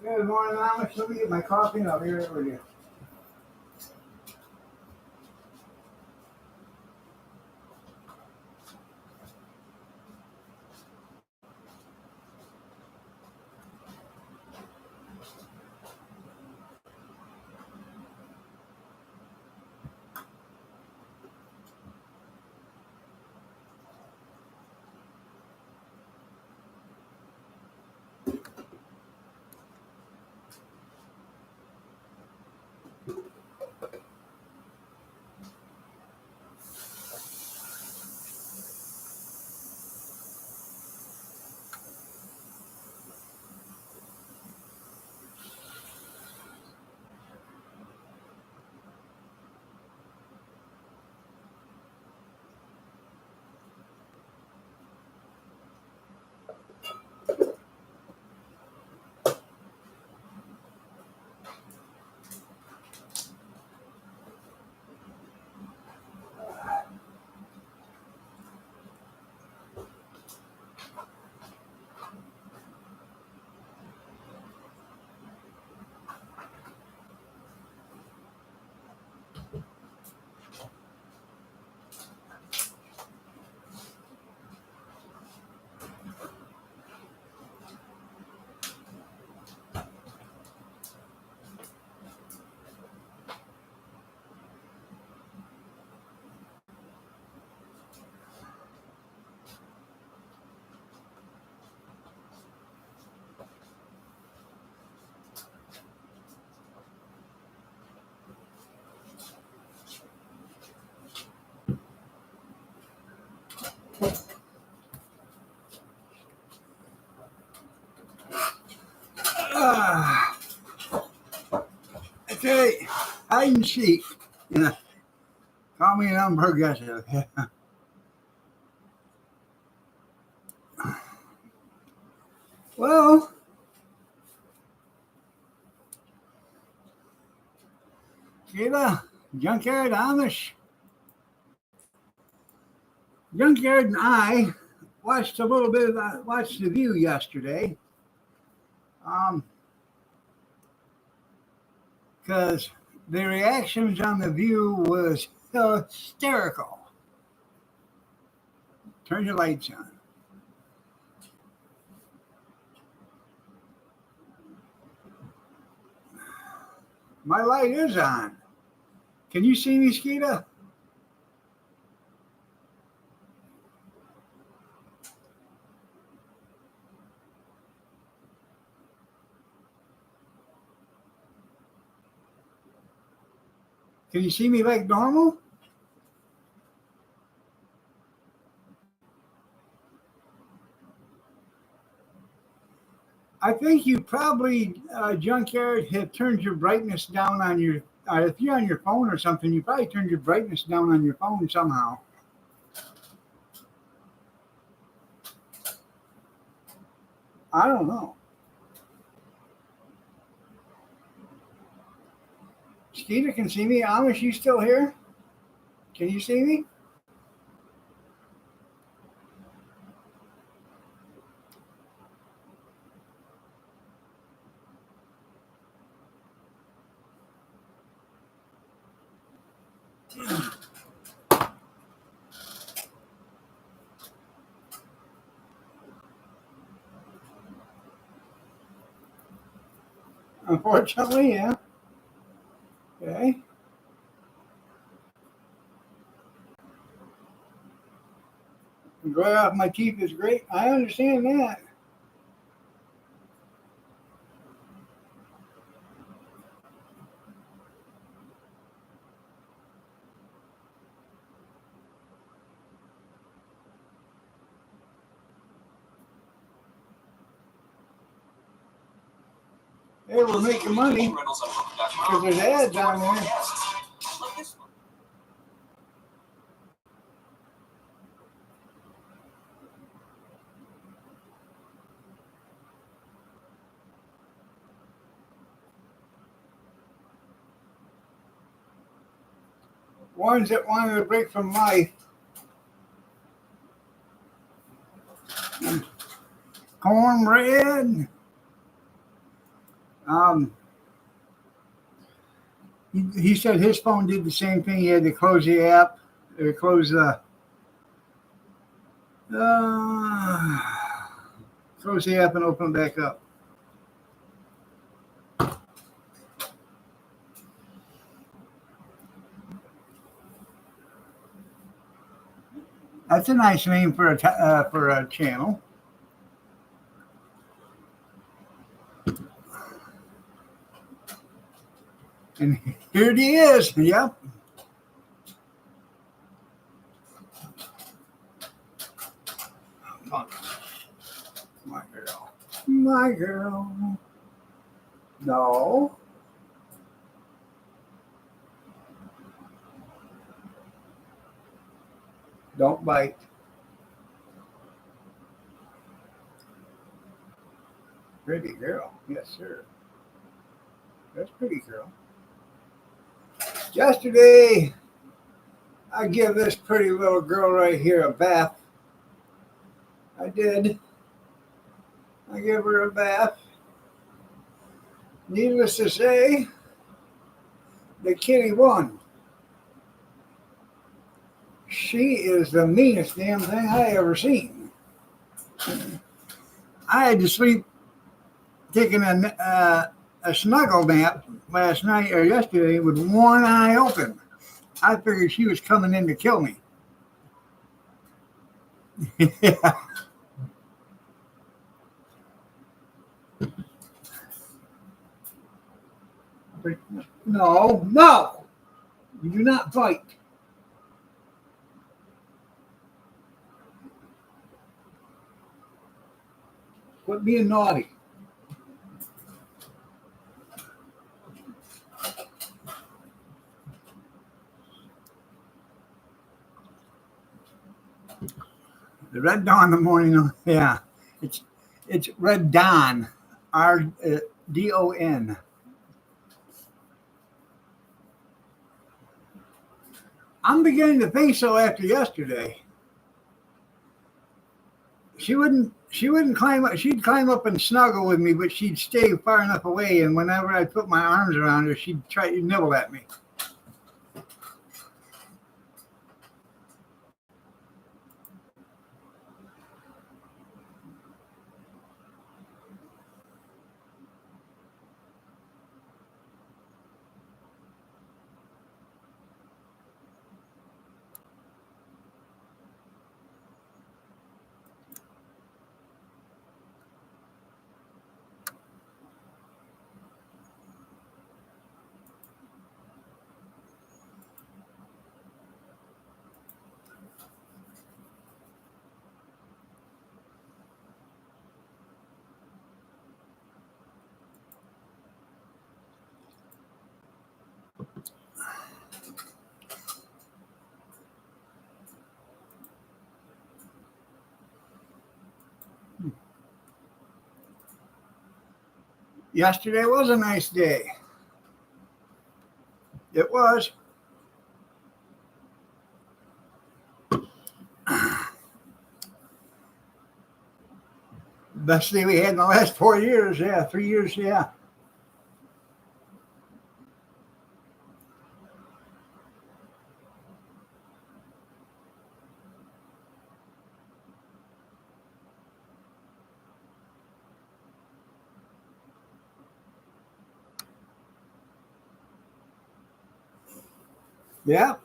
Good morning, Amish. Let me get my coffee and I'll be right with you. Ah, okay, hide and seek. Yeah, call me an unprogressive. Well, Sheila, Junkyard Amish. Junkyard and I watched a little bit of watched The View yesterday. Because the reactions on The View was hysterical. Turn your lights on. My light is on. Can you see me, Skeeta? Can you see me like normal? I think you probably, Junkyard, have turned your brightness down on your. If you're on your phone or something, you probably turned your brightness down on your phone somehow. I don't know. Skeeter can see me. Amish, you still here? Can you see me? Unfortunately, yeah. Okay. Dry off my teeth is great. I understand that. Hey, we're making money because there's ads on there. Ones that wanted to break from life. Cornbread. Um, he said his phone did the same thing. He had to close the app, or uh, close the app and open it back up. That's a nice name for a channel. And here he is. Yep. My girl. My girl. No. Don't bite. Pretty girl. Yes, sir. That's pretty girl. Yesterday, I give this pretty little girl right here a bath. I did. I gave her a bath. Needless to say, the kitty won. She is the meanest damn thing I ever seen. I had to sleep taking a snuggle nap last night or yesterday with one eye open. I figured she was coming in to kill me. Yeah. No, no, you do not bite. Quit being naughty. The Red Dawn in the morning. Yeah, it's Red Dawn, RDON. I'm beginning to think so after yesterday. She wouldn't climb up. She'd climb up and snuggle with me, but she'd stay far enough away. And whenever I put my arms around her, she'd try to nibble at me. Yesterday was a nice day. It was. Best day we had in the last 4 years. Yeah, 3 years. Yeah. Yeah,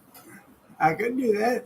I could do that.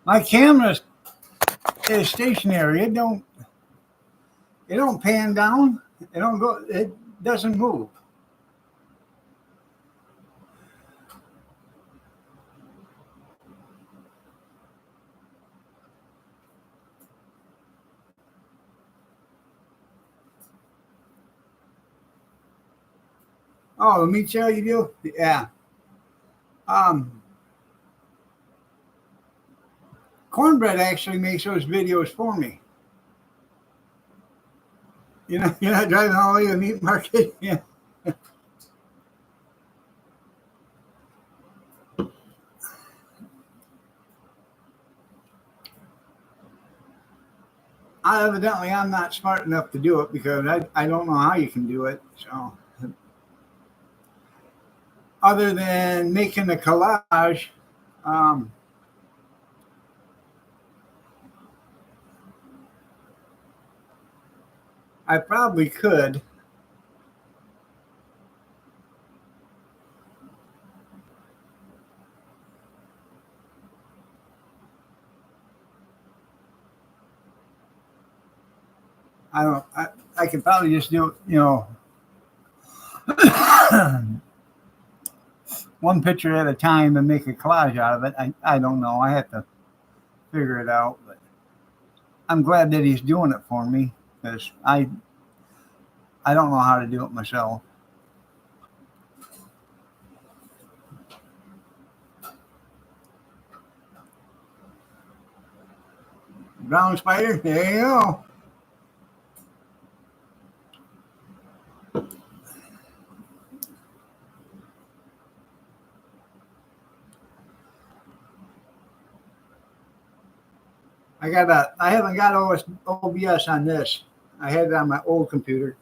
My camera is stationary. It don't pan down. It don't go. It doesn't move. Oh, the meat show you do? Yeah. Um, Cornbread actually makes those videos for me. You know, you're not driving all the way to the meat market. Yeah. I'm not smart enough to do it because I don't know how you can do it. So, other than making a collage, um, I probably could. I don't. I could probably just do, one picture at a time and make a collage out of it. I don't know. I have to figure it out. But I'm glad that he's doing it for me because I don't know how to do it myself. Brown spider. There you go. I haven't got OBS on this. I had it on my old computer.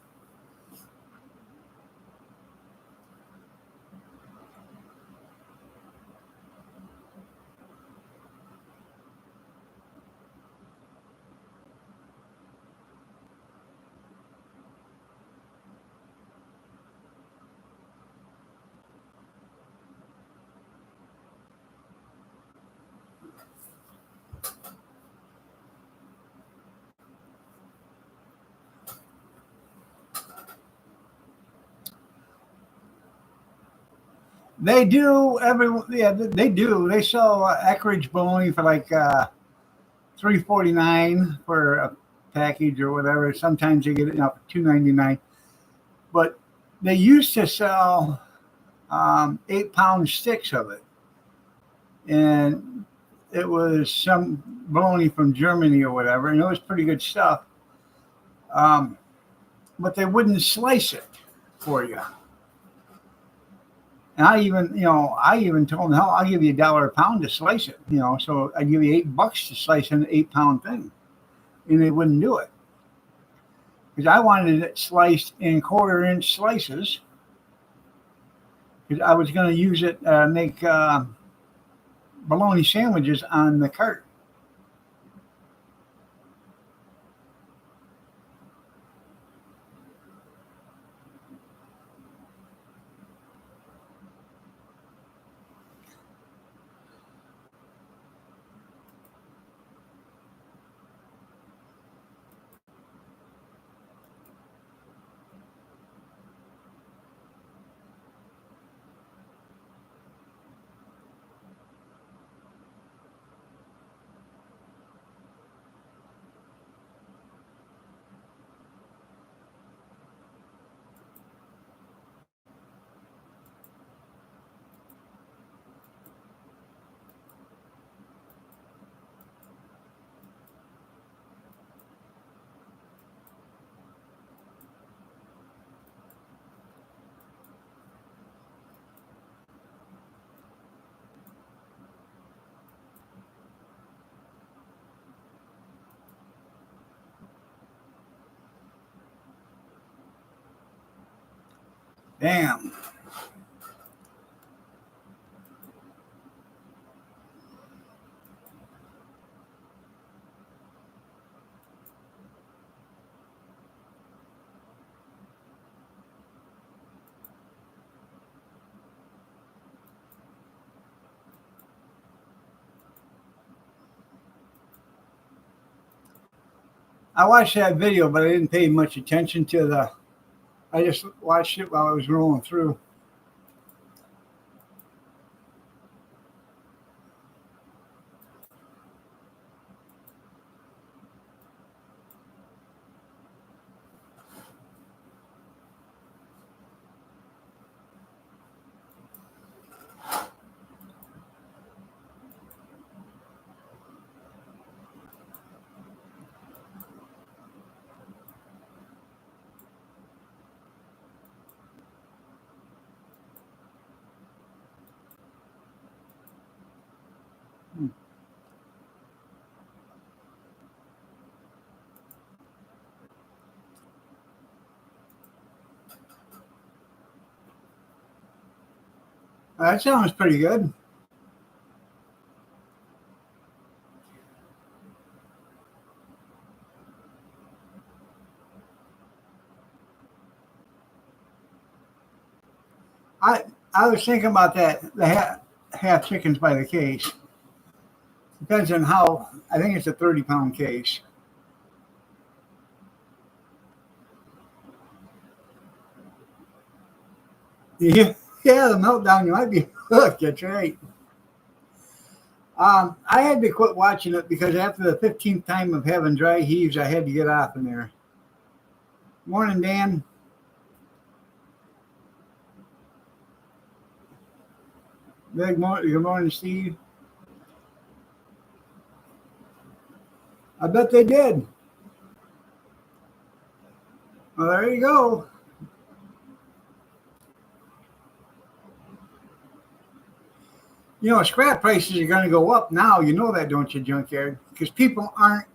They do yeah, they do. They sell Eckrich bologna for like $3.49 for a package or whatever. Sometimes you get it for $2.99. But they used to sell 8-pound sticks of it, and it was some bologna from Germany or whatever, and it was pretty good stuff. Um, but they wouldn't slice it for you. And I even told them, hell, I'll give you $1 a pound to slice it. So I give you $8 to slice an 8-pound thing, and they wouldn't do it because I wanted it sliced in quarter-inch slices because I was going to use it make bologna sandwiches on the cart. Damn. I watched that video, but I didn't pay much attention to the. I just watched it while I was rolling through. That sounds pretty good. I I was thinking about that. The half chickens by the case depends on how. I think it's a 30-pound case. Yeah, yeah, the meltdown. You might be hooked. That's right. I had to quit watching it because after the 15th time of having dry heaves, I had to get off in there. Morning, Dan. Good morning, Steve. I bet they did. Well, there you go. You know, scrap prices are going to go up now. You know that, don't you, Junkyard? Because people aren't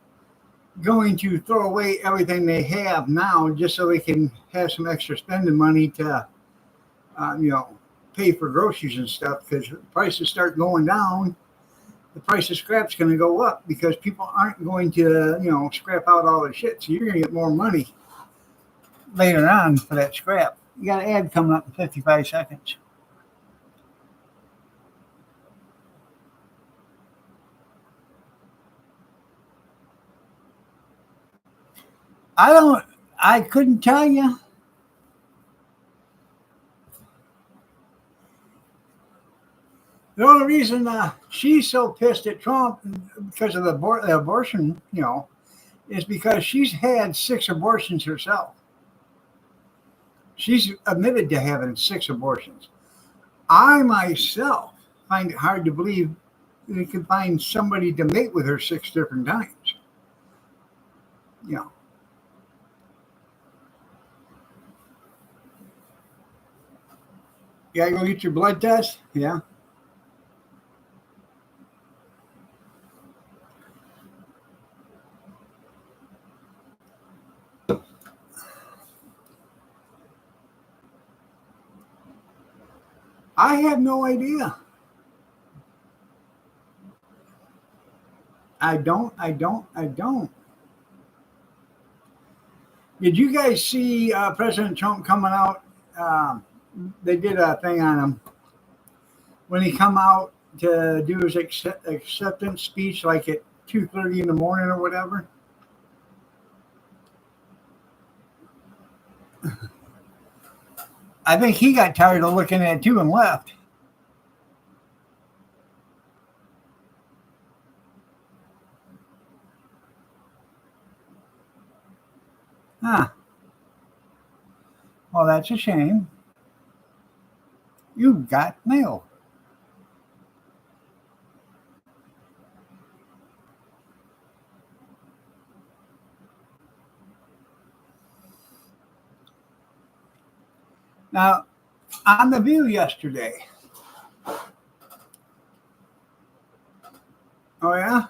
going to throw away everything they have now just so they can have some extra spending money to, you know, pay for groceries and stuff. Because prices start going down, the price of scrap's going to go up because people aren't going to, you know, scrap out all their shit. So you're going to get more money later on for that scrap. You got an ad coming up in 55 seconds. I don't, I couldn't tell you. The only reason she's so pissed at Trump because of the abortion, you know, is because she's had 6 abortions herself. She's admitted to having 6 abortions. I myself find it hard to believe you can find somebody to mate with her 6 different times. You know, you gotta go get your blood test. Yeah. I have no idea. I don't. Did you guys see President Trump coming out? Um, they did a thing on him when he come out to do his acceptance speech, like at 2:30 in the morning or whatever. I think he got tired of looking at it too and left. Huh. Well, that's a shame. You got mail. Now, on the View yesterday. Oh yeah.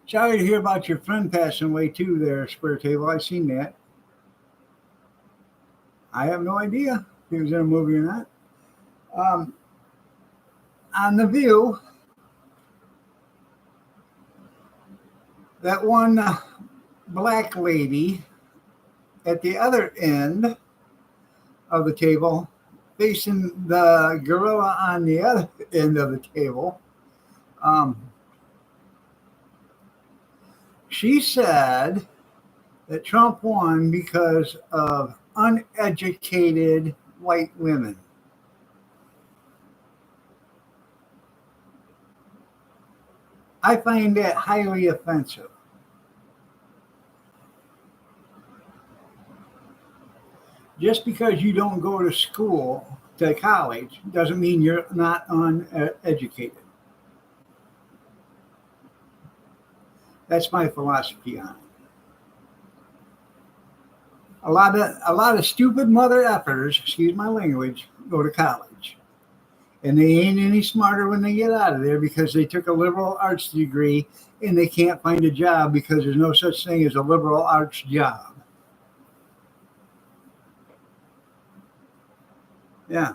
Sorry to hear about your friend passing away too. There, Square Table. I seen that. I have no idea if he was in a movie or not. Um, on the View, that one black lady at the other end of the table, facing the gorilla on the other end of the table. Um, she said that Trump won because of uneducated white women. I find that highly offensive. Just because you don't go to school, to college, doesn't mean you're not uneducated. That's my philosophy on it. A lot of stupid mother effers, excuse my language, go to college. And they ain't any smarter when they get out of there because they took a liberal arts degree and they can't find a job because there's no such thing as a liberal arts job. Yeah.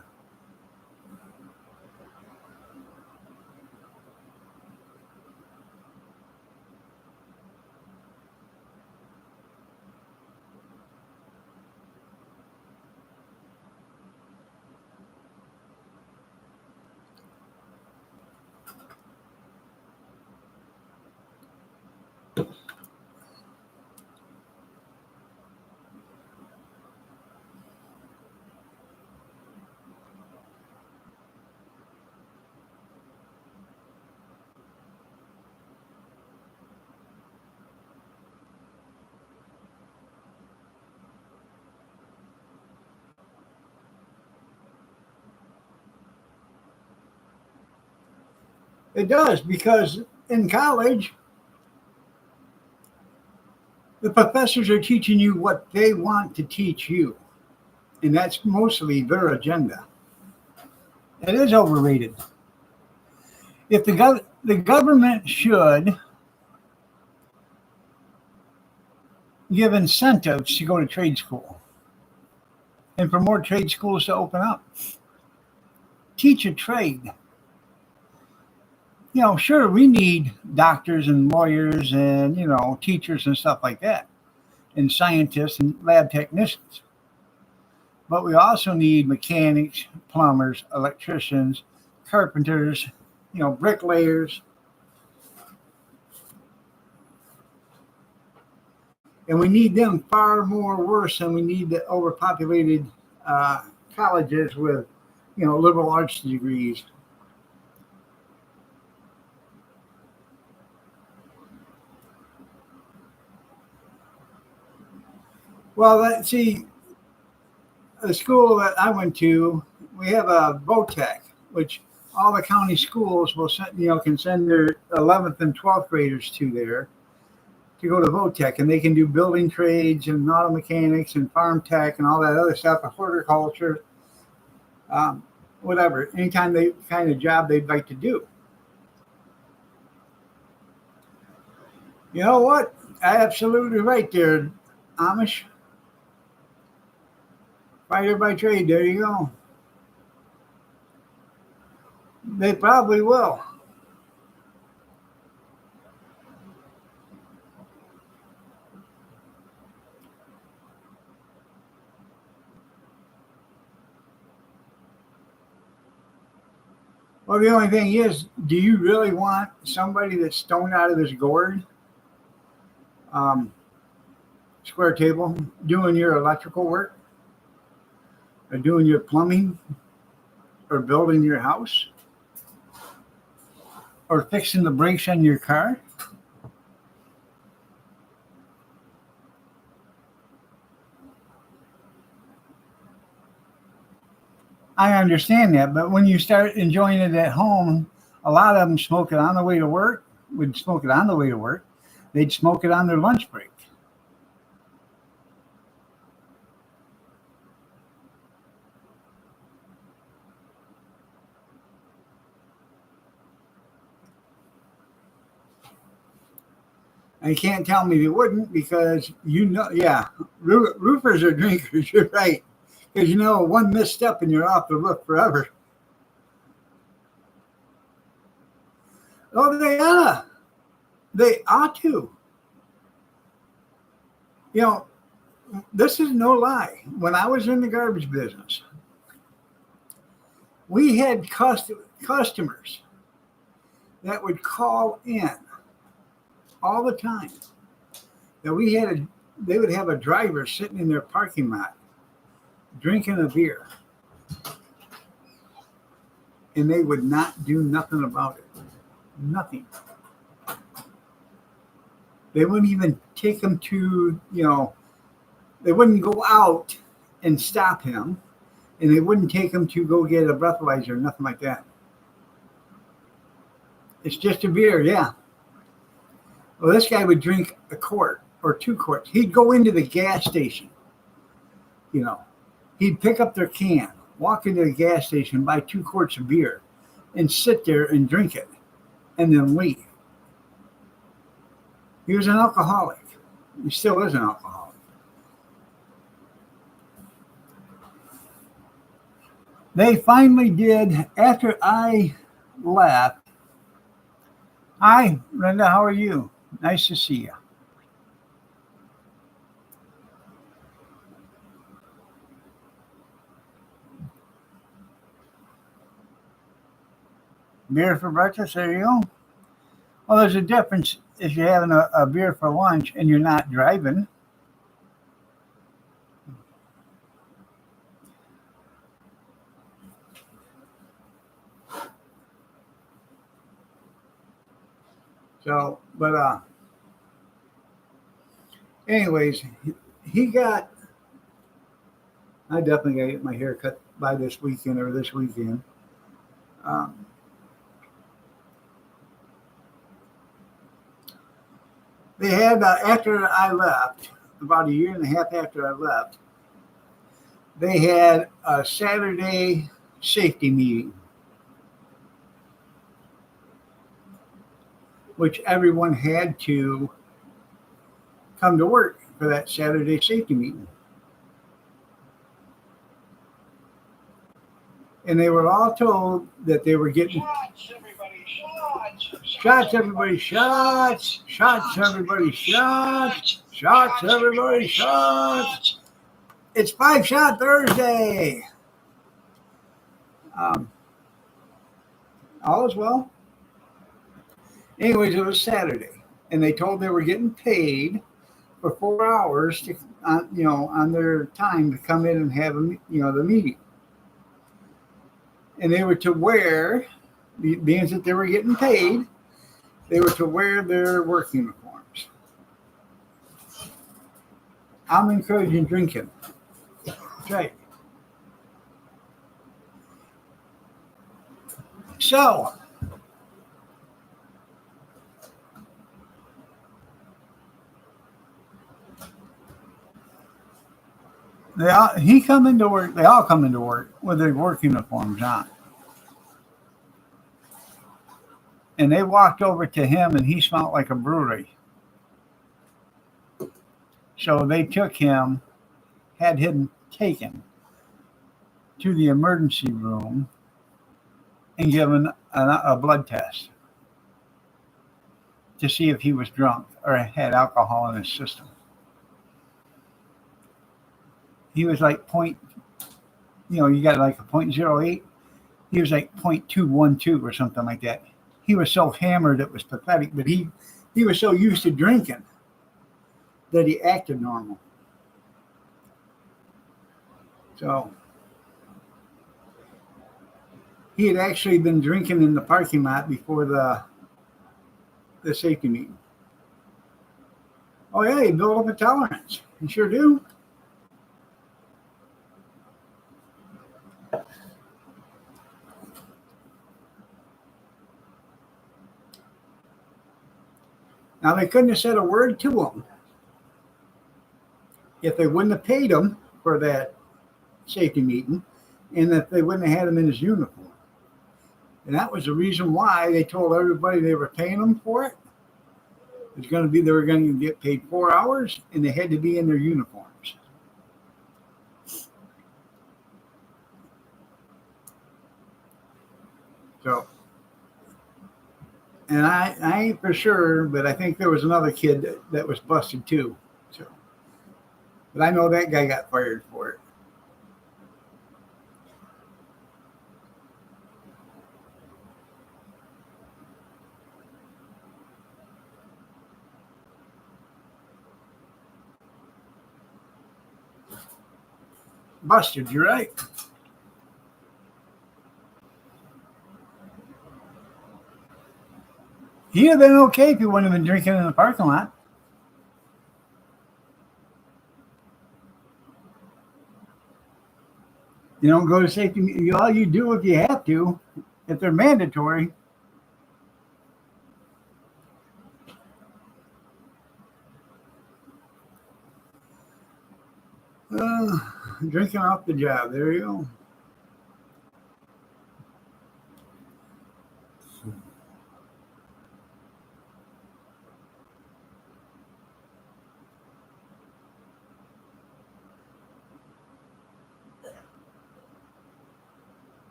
It does, because in college, the professors are teaching you what they want to teach you, and that's mostly their agenda. It is overrated. If the government should give incentives to go to trade school and for more trade schools to open up. Teach a trade. Sure, we need doctors and lawyers and, teachers and stuff like that, and scientists and lab technicians. But we also need mechanics, plumbers, electricians, carpenters, bricklayers. And we need them far more worse than we need the overpopulated colleges with, liberal arts degrees. Well, see, the school that I went to, we have a VOTEC, which all the county schools will send, can send their 11th and 12th graders to there to go to VOTEC, and they can do building trades and auto mechanics and farm tech and all that other stuff, and horticulture, whatever, any kind of job they'd like to do. You know what? Absolutely right there, Amish. Fighter by trade, there you go. They probably will. Well, the only thing is, do you really want somebody that's stoned out of his gourd, square table, doing your electrical work, or doing your plumbing, or building your house, or fixing the brakes on your car? I understand that, but when you start enjoying it at home, a lot of them smoke it on the way to work, would smoke it on the way to work. They'd smoke it on their lunch break. And you can't tell me they wouldn't, because yeah, roofers are drinkers, you're right. Because one misstep and you're off the roof forever. Oh, they are. They ought to. This is no lie. When I was in the garbage business, we had customers that would call in all the time. That they would have a driver sitting in their parking lot drinking a beer, and they would not do nothing about it. Nothing. They wouldn't even take him to, they wouldn't go out and stop him, and they wouldn't take him to go get a breathalyzer or nothing like that. It's just a beer, yeah. Well, this guy would drink a quart or 2 quarts. He'd go into the gas station, He'd pick up their can, walk into the gas station, buy 2 quarts of beer, and sit there and drink it, and then leave. He was an alcoholic. He still is an alcoholic. They finally did, after I left. Hi, Linda, how are you? Nice to see you. Beer for breakfast, there you go. Well, there's a difference if you're having a beer for lunch and you're not driving. So, but anyways, I definitely got to get my hair cut by this weekend or this weekend. Um, They had, after I left, about a year and a half after I left, they had a Saturday safety meeting, which everyone had to come to work for that Saturday safety meeting. And they were all told that they were getting shots, everybody, shots, shots, everybody, shots, shots, everybody, shots. It's 5-shot Thursday. All is well. Anyways, it was Saturday, and they told they were getting paid for 4 hours to, on their time to come in and have the meeting. And they were to wear, being that they were getting paid, they were to wear their work uniforms. I'm encouraging drinking. That's right. So, he come into work. They all come into work with their work uniforms on, and they walked over to him, and he smelled like a brewery. So they took him, had him taken to the emergency room, and given a blood test to see if he was drunk or had alcohol in his system. He was like you got like a 0.08. He was like 0.212 or something like that. He was so hammered it was pathetic, but he was so used to drinking that he acted normal. So he had actually been drinking in the parking lot before the safety meeting. Oh yeah, you build up a tolerance. You sure do. Now, they couldn't have said a word to him if they wouldn't have paid him for that safety meeting, and that they wouldn't have had him in his uniform. And that was the reason why they told everybody they were paying them for it. It's going to be, they were going to get paid 4 hours, and they had to be in their uniforms. So, and I ain't for sure, but I think there was another kid that was busted too. So, but I know that guy got fired for it. Busted, you're right. He'd have been okay if he wouldn't have been drinking in the parking lot. You don't go to safety. All you do if you have to, if they're mandatory. Drinking off the job. There you go.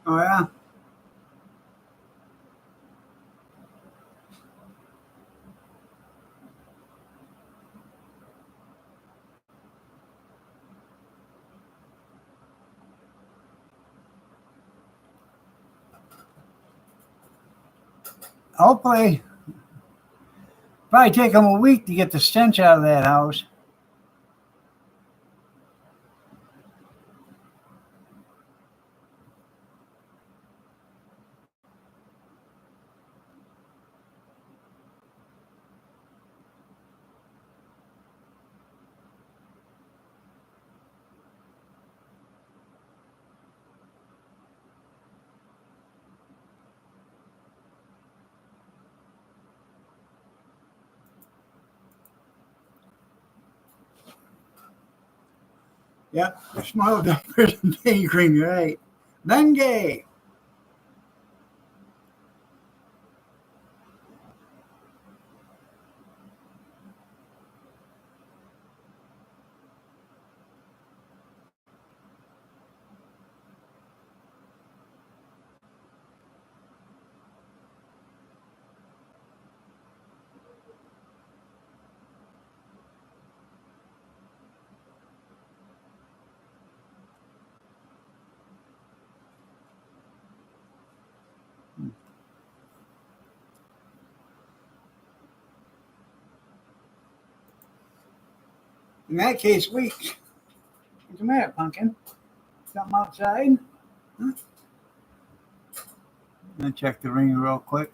Oh yeah. Hopefully, probably take them a week to get the stench out of that house. Yep, the small diapers and baby cream, you're right. Bengay. In that case, what's the matter, pumpkin? Something outside? Huh? I'm gonna check the ring real quick.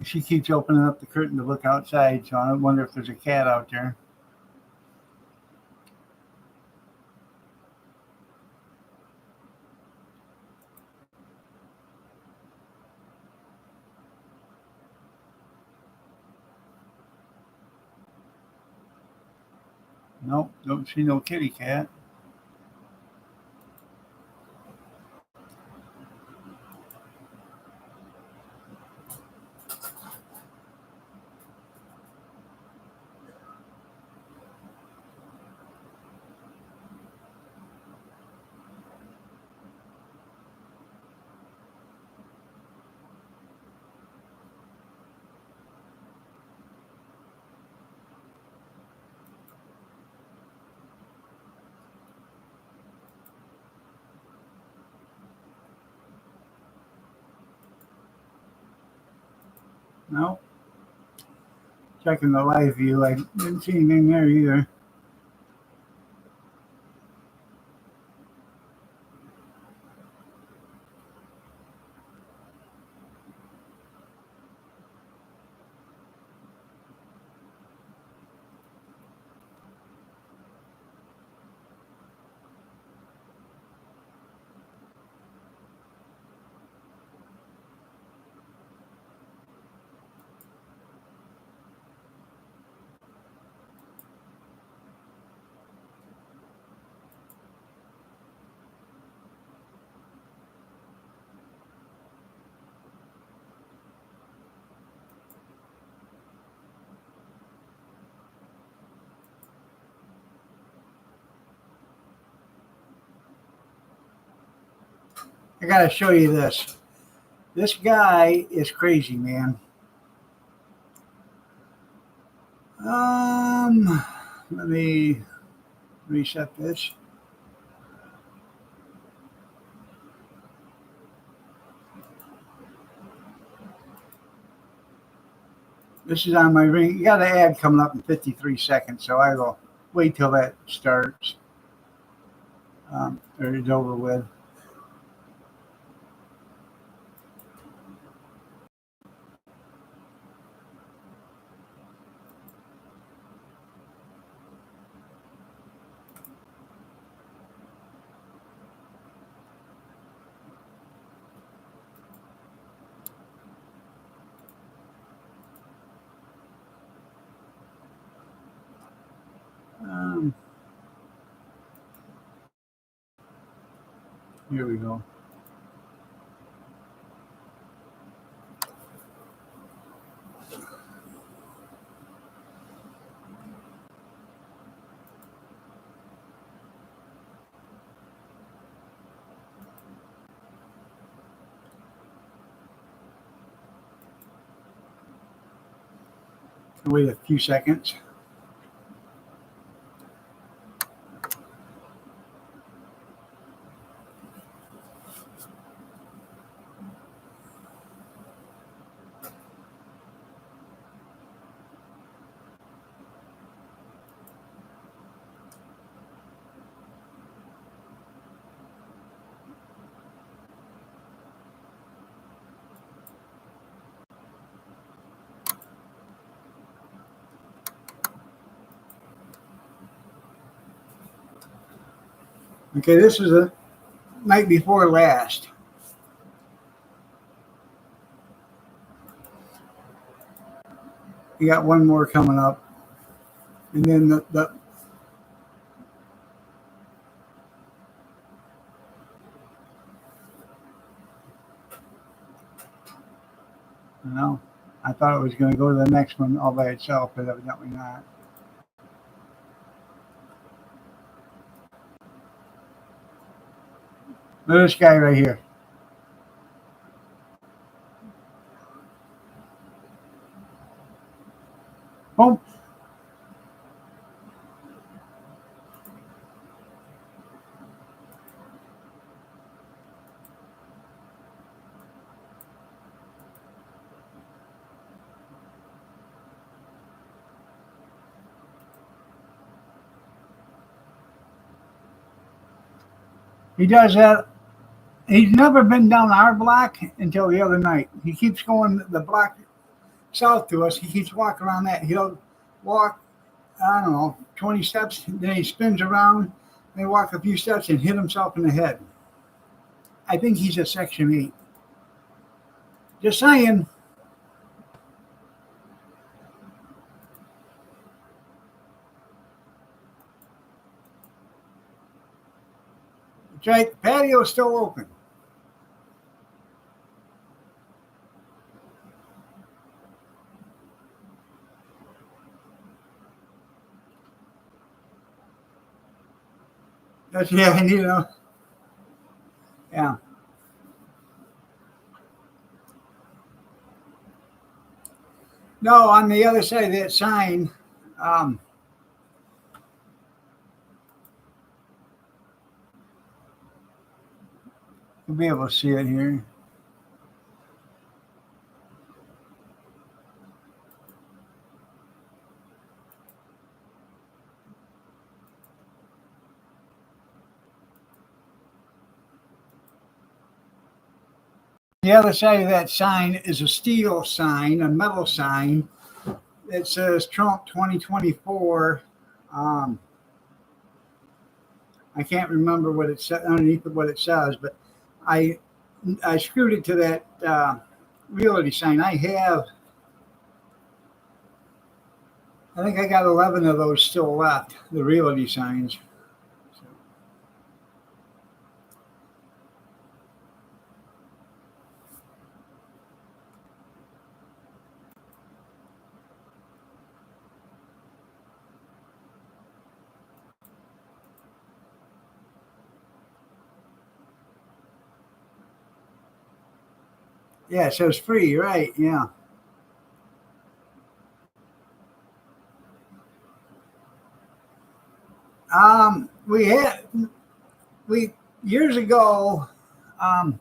She keeps opening up the curtain to look outside, so I wonder if there's a cat out there. Nope, don't see no kitty cat. Nope. Checking the live view, I didn't see anything there either. I gotta show you this. This guy is crazy, man. Let me reset this. This is on my ring. You got an ad coming up in 53 seconds, so I will wait till that starts or is over with. Um, Here we go. Wait a few seconds. Okay, this is the night before last. You got one more coming up, and then the You know, I thought it was going to go to the next one all by itself, but evidently not. Look at this guy right here. Boom. He does that. He's never been down our block until the other night. He keeps going the block south to us. He keeps walking around that. He'll walk, I don't know, 20 steps, then he spins around, then walk a few steps and hit himself in the head. I think he's a Section 8. Just saying. That's right. The patio's still open. That's, yeah, you know. Yeah. No, on the other side of that sign, um, you'll be able to see it here. The other side of that sign is a steel sign, a metal sign that says Trump 2024. Um, I can't remember what it said underneath of what it says, but I I screwed it to that realty sign. I think I got 11 of those still left, the realty signs. So, yeah, so it's free, right? Yeah. We had we years ago. Um,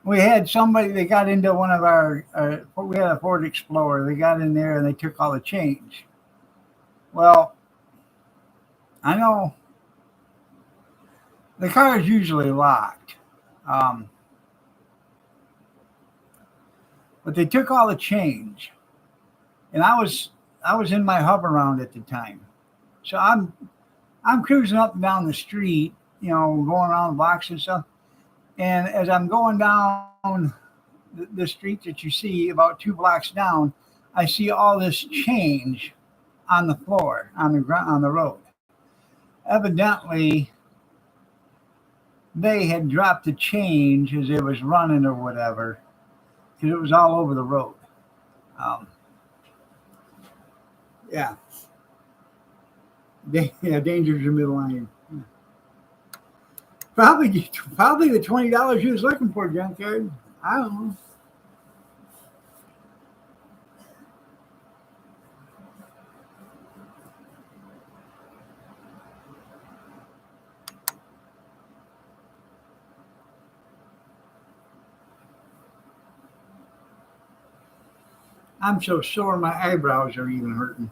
we had somebody that got into one of our. We had a Ford Explorer. They got in there and they took all the change. Well, I know the car is usually locked, um, but they took all the change, and I was in my hover round at the time, so I'm cruising up and down the street, going around the blocks and stuff. And as I'm going down the street that you see about 2 blocks down, I see all this change on the floor, on the ground, on the road. Evidently, they had dropped the change as it was running or whatever, because it was all over the road. Um, yeah, yeah, danger's your middle line. Probably the $20 you was looking for, junkyard. I don't know. I'm so sore my eyebrows are even hurting.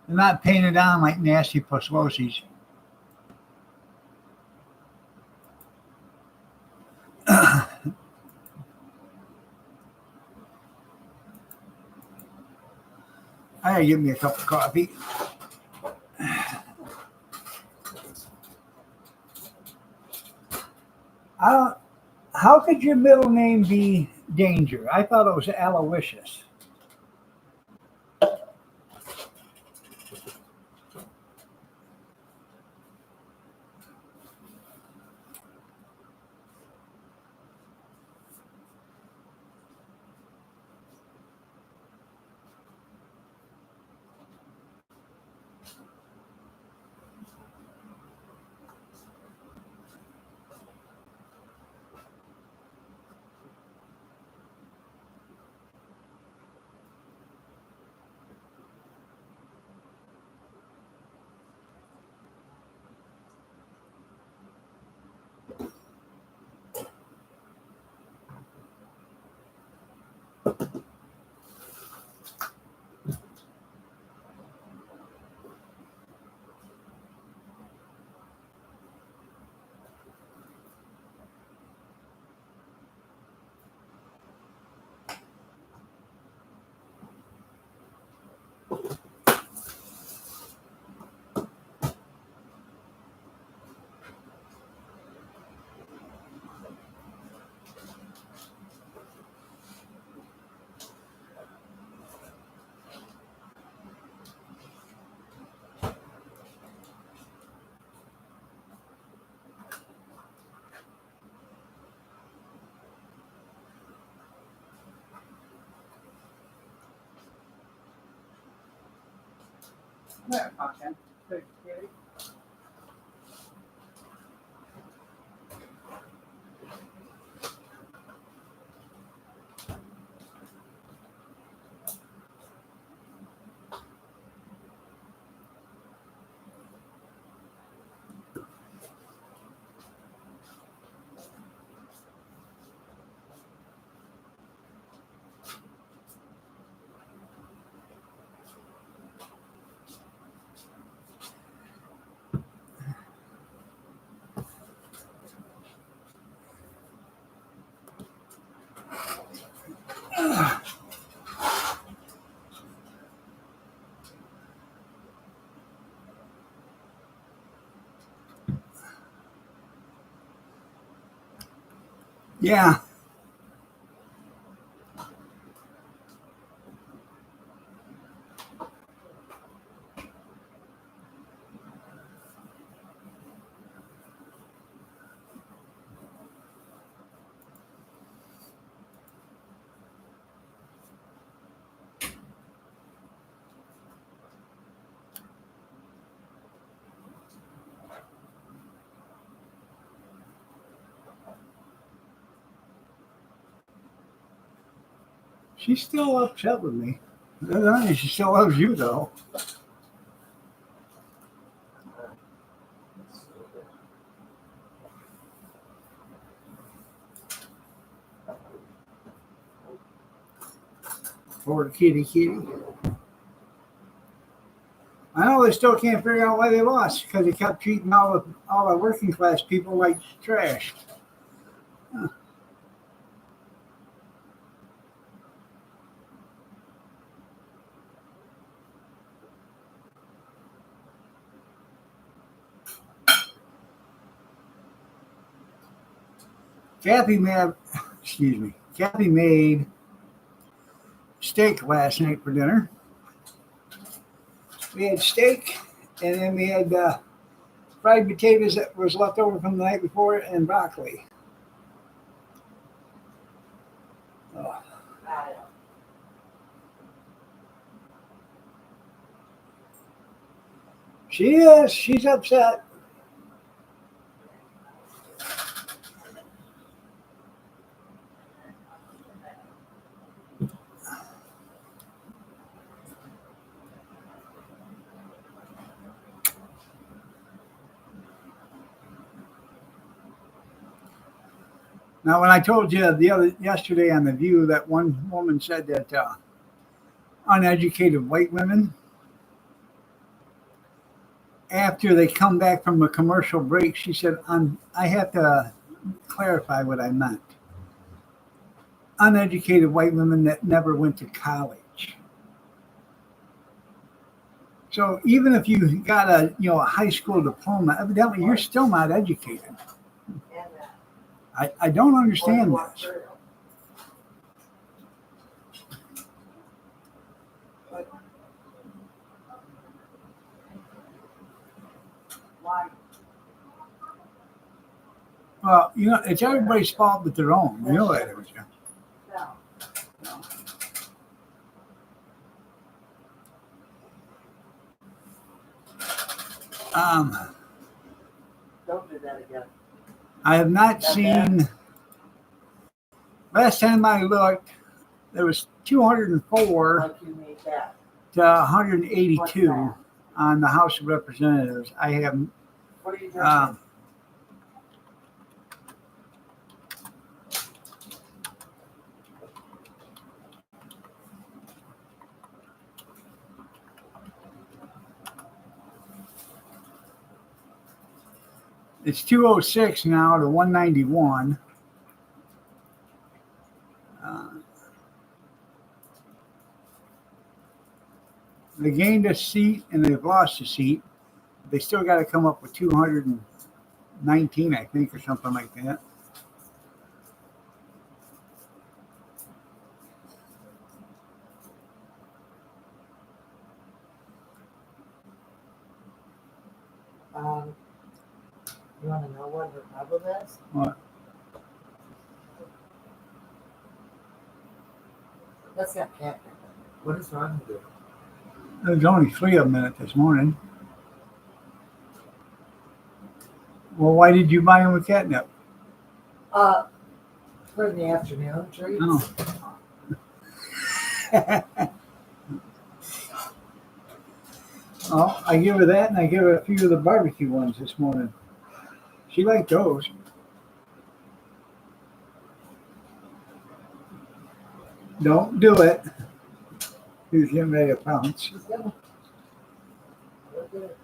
They're not painted on like nasty puslosies. I gotta give me a cup of coffee. I don't, how could your middle name be Danger? I thought it was Aloysius. Yeah, content. Good, Kitty. Yeah. She's still upset with me. She still loves you, though. Poor kitty. I know they still can't figure out why they lost because they kept treating all the working class people like trash. Kathy made, excuse me, Kathy made steak last night for dinner. We had steak, and then we had fried potatoes that was left over from the night before, and broccoli. Oh. She is. She's upset. Now, when I told you yesterday on the View that one woman said that uneducated white women, after they come back from a commercial break, she said, I have to clarify what I meant. Uneducated white women that never went to college. So even if you got a high school diploma, evidently you're still not educated. I don't understand this. Well, it's everybody's fault but their own. You know that, don't you? Don't do that again. I have not seen. Last time I looked, there was 204 Like you made that. to 182 on the House of Representatives. I have. What are you doing? It's 206 now to 191. They gained a seat and they've lost a seat. They still got to come up with 219, I think, or something like that. You want to know what her problem is? What? That's not catnip. What is wrong with you? There's only 3 of them in it this morning. Well, why did you buy them with catnip? For the afternoon treats. Oh. Well, I give her that, and I give her a few of the barbecue ones this morning. She liked those. Don't do it. He's getting ready to pounce. She's gonna. Look at it.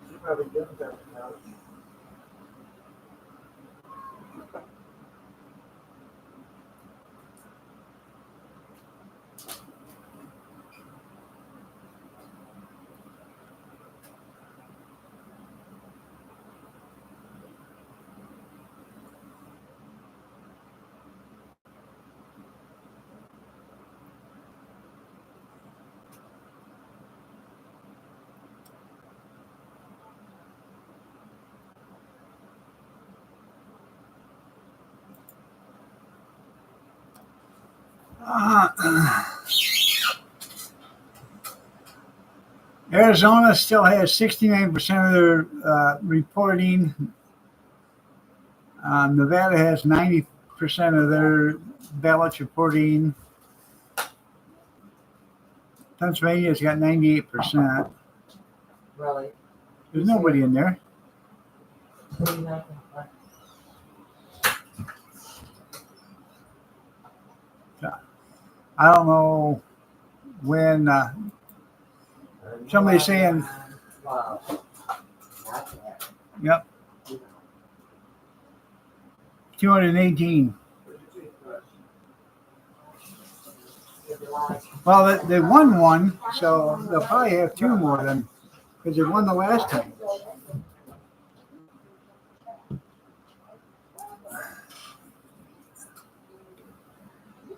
She probably didn't have a couch. Arizona still has 69% of their reporting. Nevada has 90% of their ballots reporting. Pennsylvania's got 98%. Really? There's nobody in there. What are you not gonna find? I don't know when somebody's saying, Wow. Not that. yep, 218. Well, they won one, so they'll probably have 2 more than because they won the last time.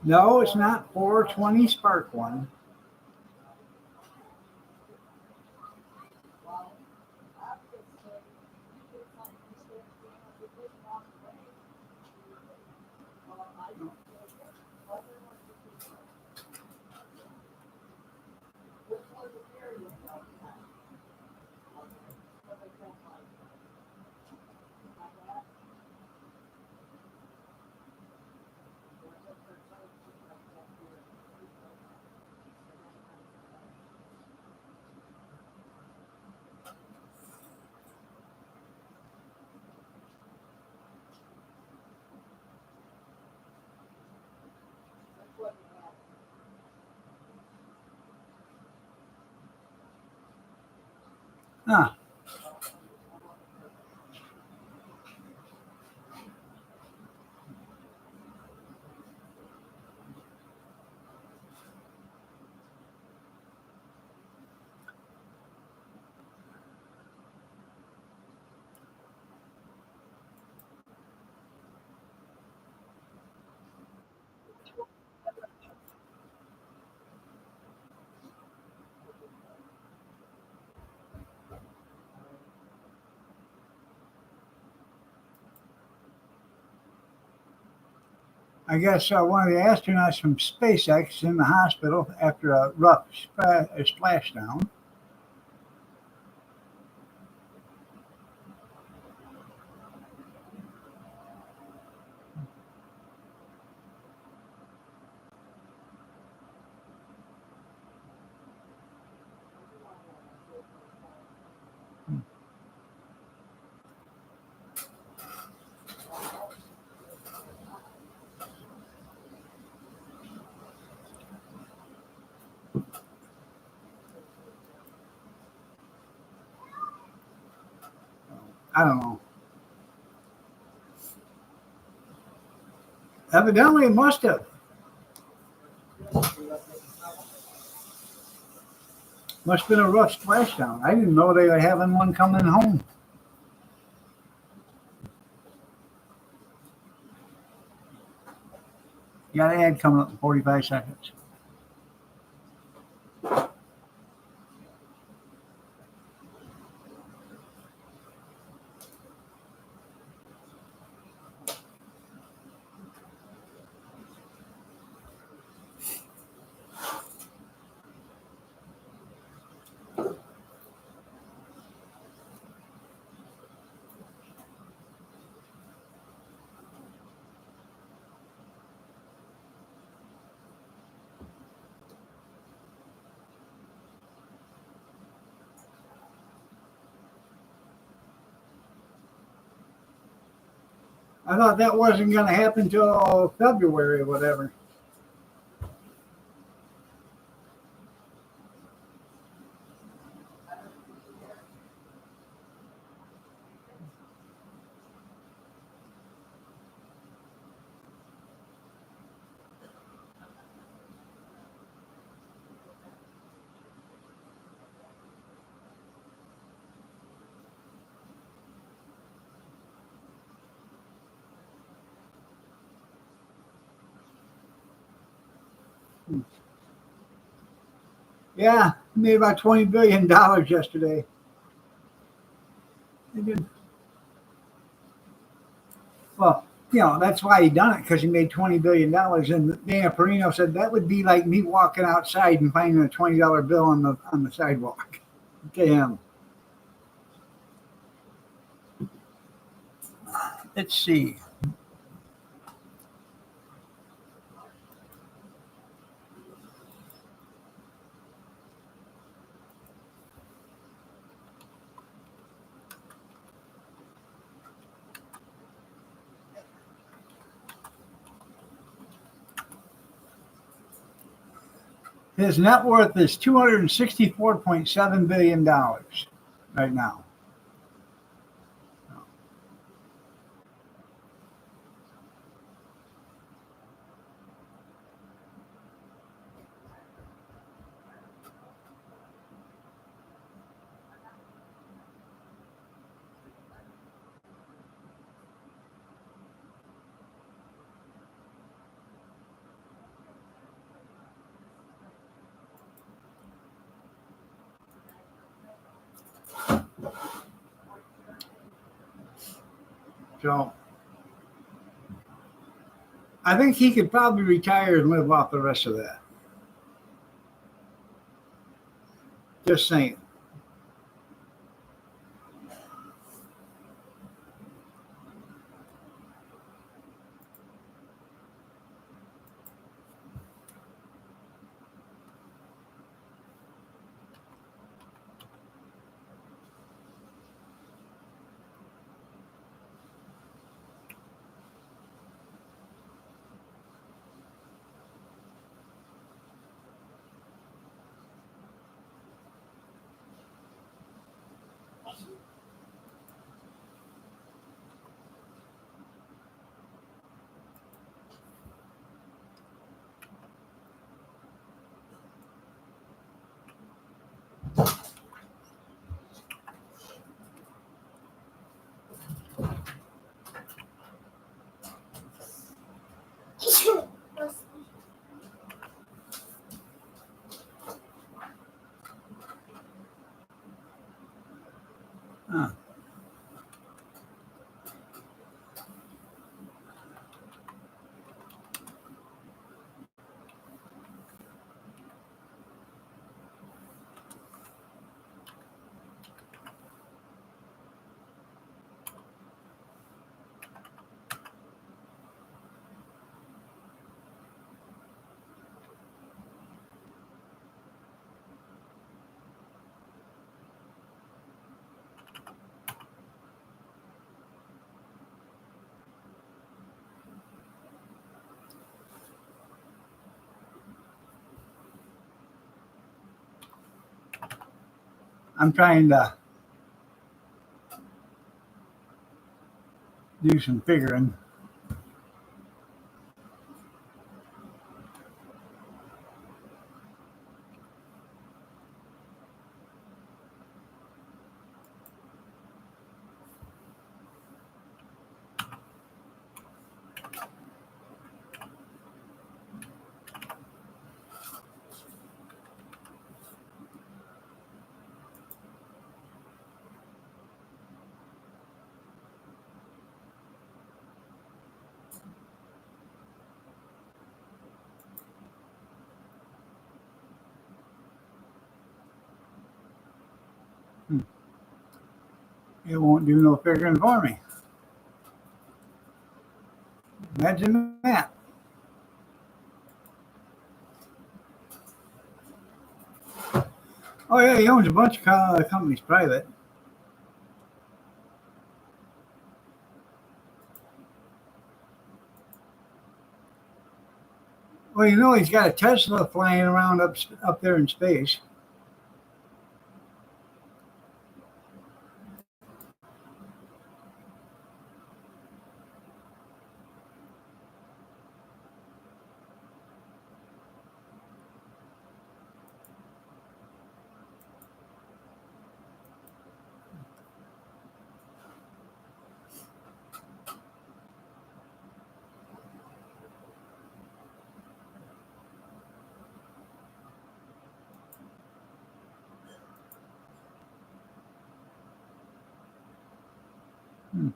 No, it's not 420 Spark one. Huh. I guess one of the astronauts from SpaceX is in the hospital after a rough splashdown. I don't know. Evidently, it must have. Must have been a rough splashdown. I didn't know they were having one coming home. Got an ad coming up in 45 seconds. I thought that wasn't going to happen till February or whatever. Yeah, made about $20 billion yesterday. They did. Well, that's why he done it, because he made $20 billion. And Dana Perino said that would be like me walking outside and finding a $20 bill on the sidewalk to him. Let's see. His net worth is $264.7 billion right now. So I think he could probably retire and live off the rest of that. Just saying. Huh. I'm trying to do some figuring. It won't do no figuring for me. Imagine that. Oh yeah, he owns a bunch of companies private. Well, you know, he's got a Tesla flying around up there in space. Hmm.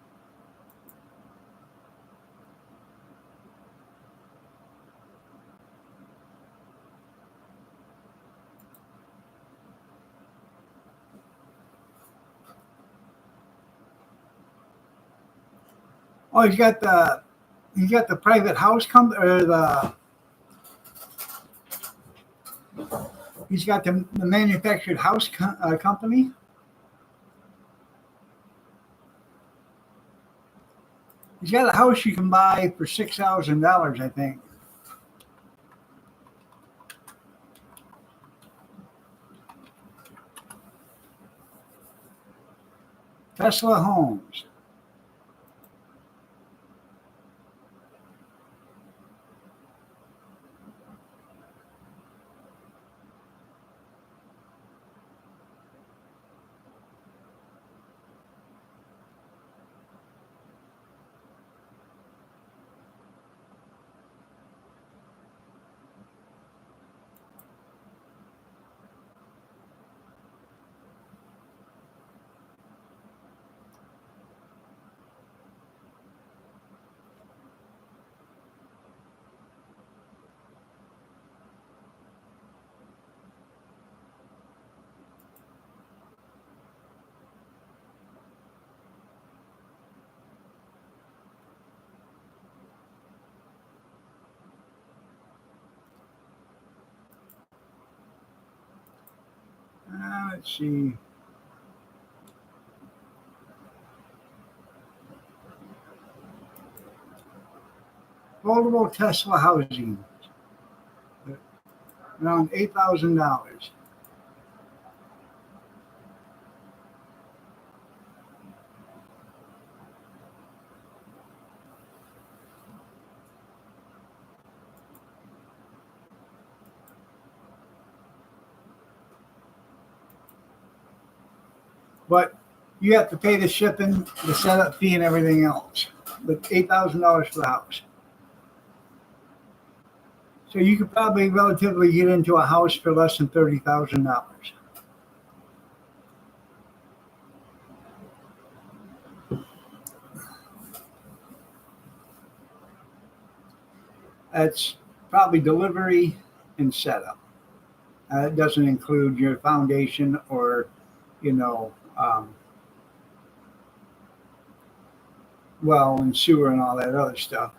Oh, he's got the private house or he's got the manufactured house company. He's got a house you can buy for $6,000, I think. Tesla Homes. Let's see. Foldable Tesla housing, around $8,000. But you have to pay the shipping, the setup fee, and everything else. But $8,000 for the house. So you could probably relatively get into a house for less than $30,000. That's probably delivery and setup. It doesn't include your foundation or, you know, well and sewer and all that other stuff.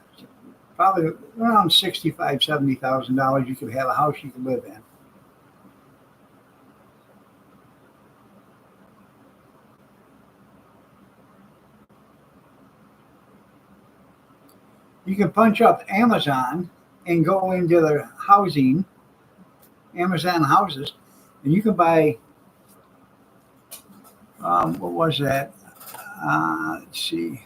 Probably around $65,000, $70,000. You could have a house you could live in. You can punch up Amazon and go into their housing, Amazon houses, and you can buy. What was that? Let's see.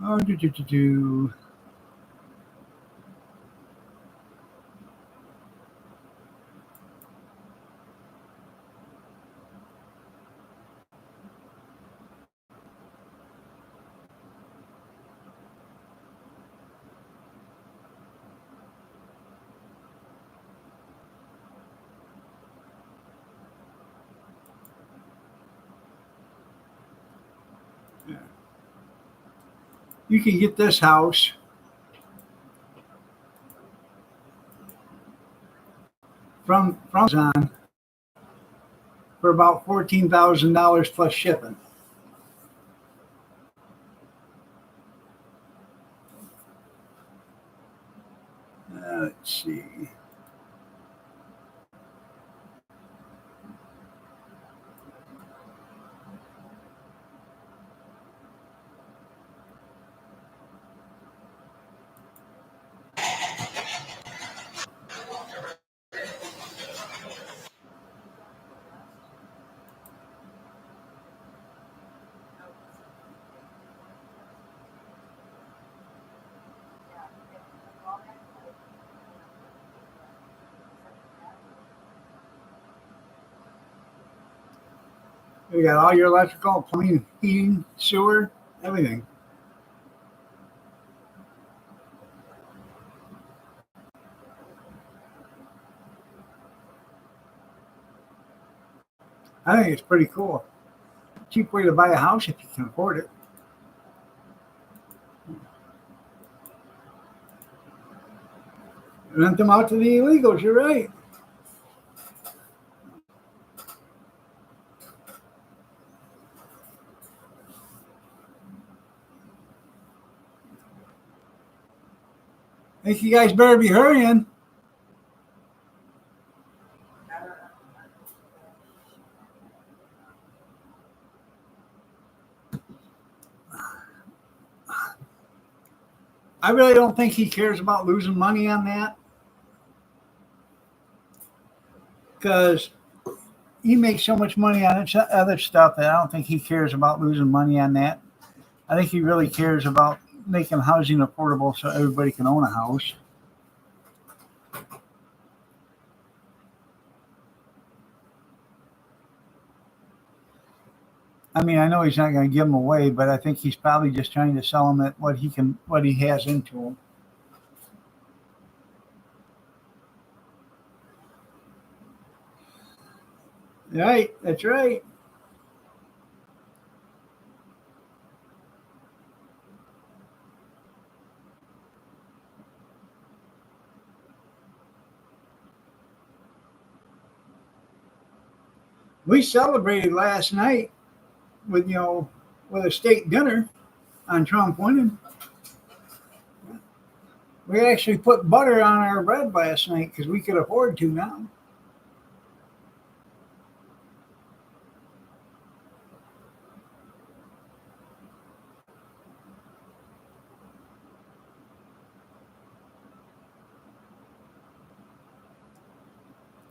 Oh, do. You can get this house from Amazon for about $14,000 plus shipping. Let's see. You got all your electrical, plumbing, heating, sewer, everything. I think it's pretty cool. Cheap way to buy a house if you can afford it. Rent them out to the illegals, you're right. I think you guys better be hurrying. I really don't think he cares about losing money on that because he makes so much money on other stuff that I don't think he cares about losing money on that. I think he really cares about making housing affordable so everybody can own a house. I mean, I know he's not going to give them away, but I think he's probably just trying to sell them at what he has into them. Right, that's right. We celebrated last night with with a steak dinner on Trump winning. We actually put butter on our bread last night because we could afford to now.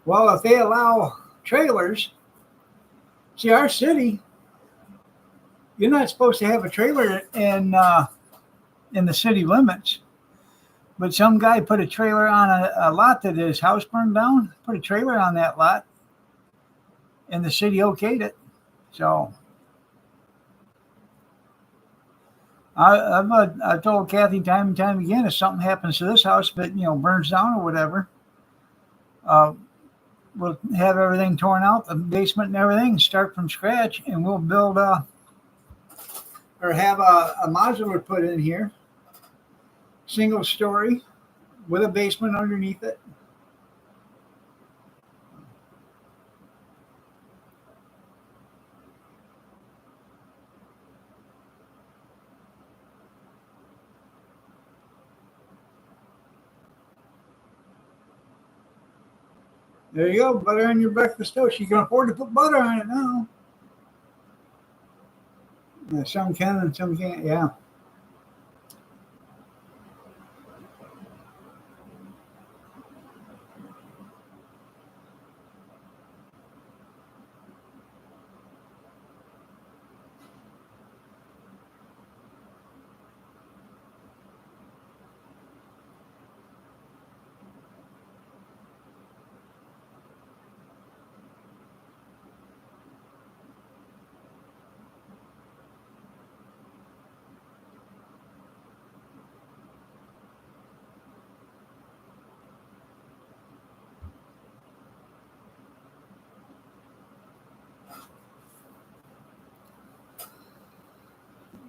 Well, if they allow trailers, see our city, you're not supposed to have a trailer in the city limits. But some guy put a trailer on a lot that his house burned down. Put a trailer on that lot, and the city okayed it. So I've told Kathy time and time again, if something happens to this house, if it burns down or whatever, we'll have everything torn out, the basement and everything, start from scratch, and we'll build or have a modular put in here, single story with a basement underneath it. There you go, butter on your breakfast toast. You can afford to put butter on it now. Yeah, some can and some can't. Yeah.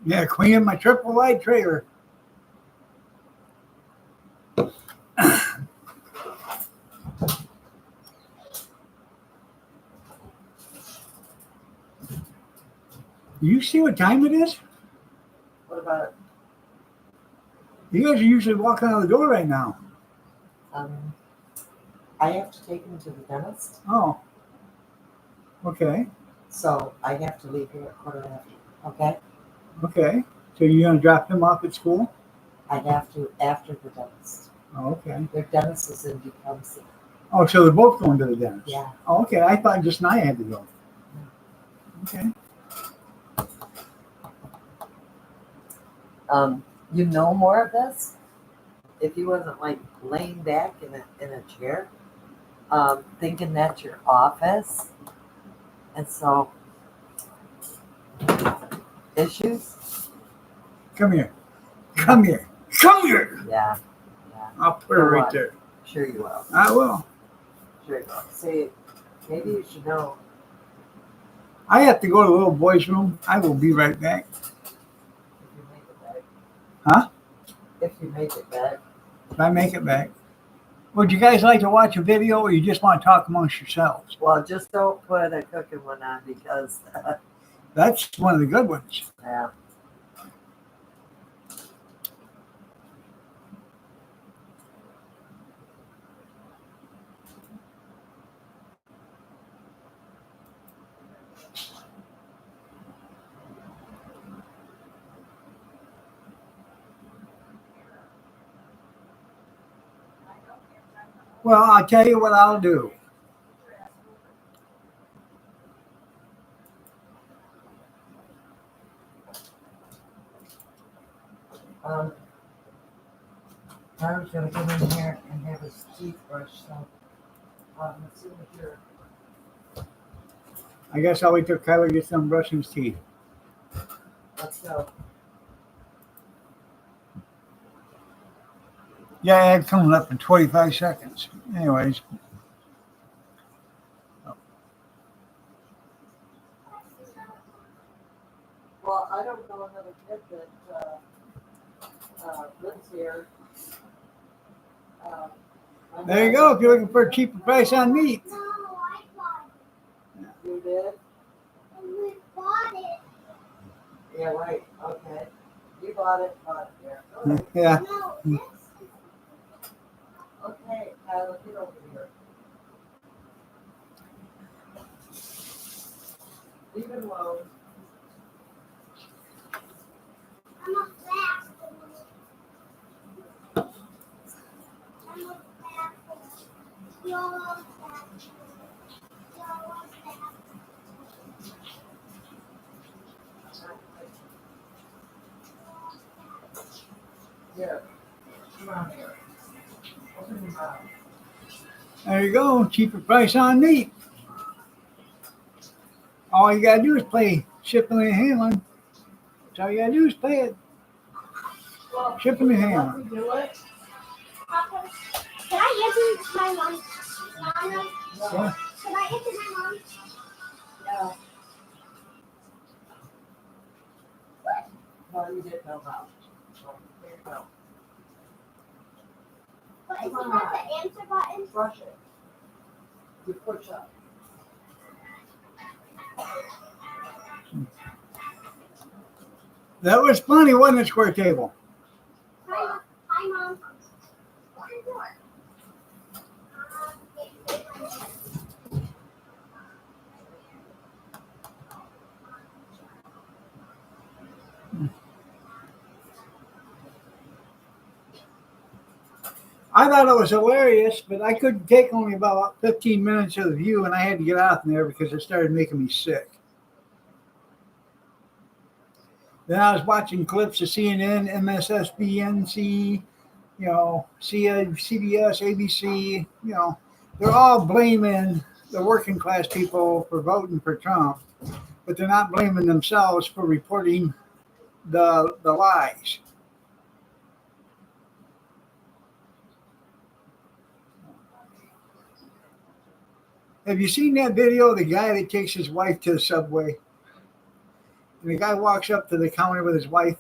Yeah, cleaning my triple wide trailer. You see what time it is? What about, You guys are usually walking out the door right now. I have to take him to the dentist, Oh. Okay. so I have to leave here at 4:15, okay? Okay. So you're gonna drop him off at school? I have to after the dentist. Oh, okay. Their dentist is in Tecumseh. Oh, so they're both going to the dentist? Yeah. Oh, okay. I thought just I had to go. Okay. You know more of this? If he wasn't like laying back in a chair, thinking that's your office, and so issues. Come here. Come here. Come here. Yeah, I'll put her For right what? there. sure you will. I will. Sure you will. See, maybe you should know. I have to go to the little boy's room. I will be right back. If you make it back. Huh? If you make it back. If I make it back. Would you guys like to watch a video or you just want to talk amongst yourselves? Well, just don't put a cooking one on because, That's one of the good ones. yeah. Well, I'll tell you what I'll do. I was gonna come in here and have his teeth brushed, so, let's see what you're. I guess I'll wait till Kyler gets done brushing his teeth. Let's go. Yeah, it's coming up in 25 seconds. Anyways. Well, I don't know another kid that, lives here. There you go. If you're looking for a cheaper price on meat. No, I bought You did? it. And we bought it. Yeah, right, okay. You bought it there. Okay. Yeah. No, this Okay, Tyler, get over here. Leave it alone. I'm a fast one. I'm a fast one. You're a fast one. You're a fast Here, come on here. Open your mouth. There you go. Cheaper price on meat. All you gotta do is pay shipping and handling. That's all you gotta do is pay it. Well, Shipping and let handling. me do it. Papa, can I answer my mom? Mama, Yeah. can I answer my mom? Yeah. No, you didn't know about. So, there you go. But is it not the answer button? Brush it. You push up. That was funny, wasn't it, Square Table? Hi, Mom. What is it? I thought it was hilarious, but I couldn't take only about 15 minutes of the view, and I had to get out from there because it started making me sick. Then I was watching clips of CNN, MSSBNC, CBS, ABC, they're all blaming the working class people for voting for Trump, but they're not blaming themselves for reporting the lies. Have you seen that video of the guy that takes his wife to the subway? And the guy walks up to the counter with his wife,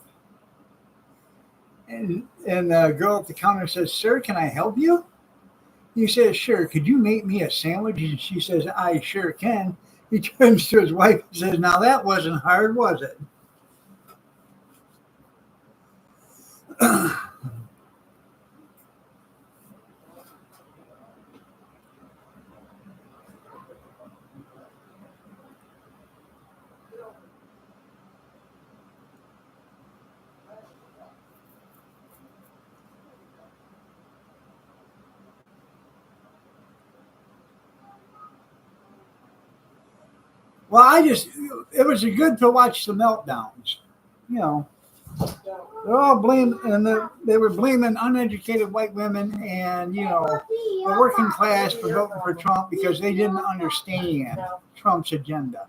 and the girl at the counter says, "Sir, can I help you?" He says, "Sure. Could you make me a sandwich?" And she says, "I sure can." He turns to his wife and says, "Now that wasn't hard, was it?" Well, it was good to watch the meltdowns. You know, they're all they were blaming uneducated white women and, the working class for voting for Trump because they didn't understand Trump's agenda.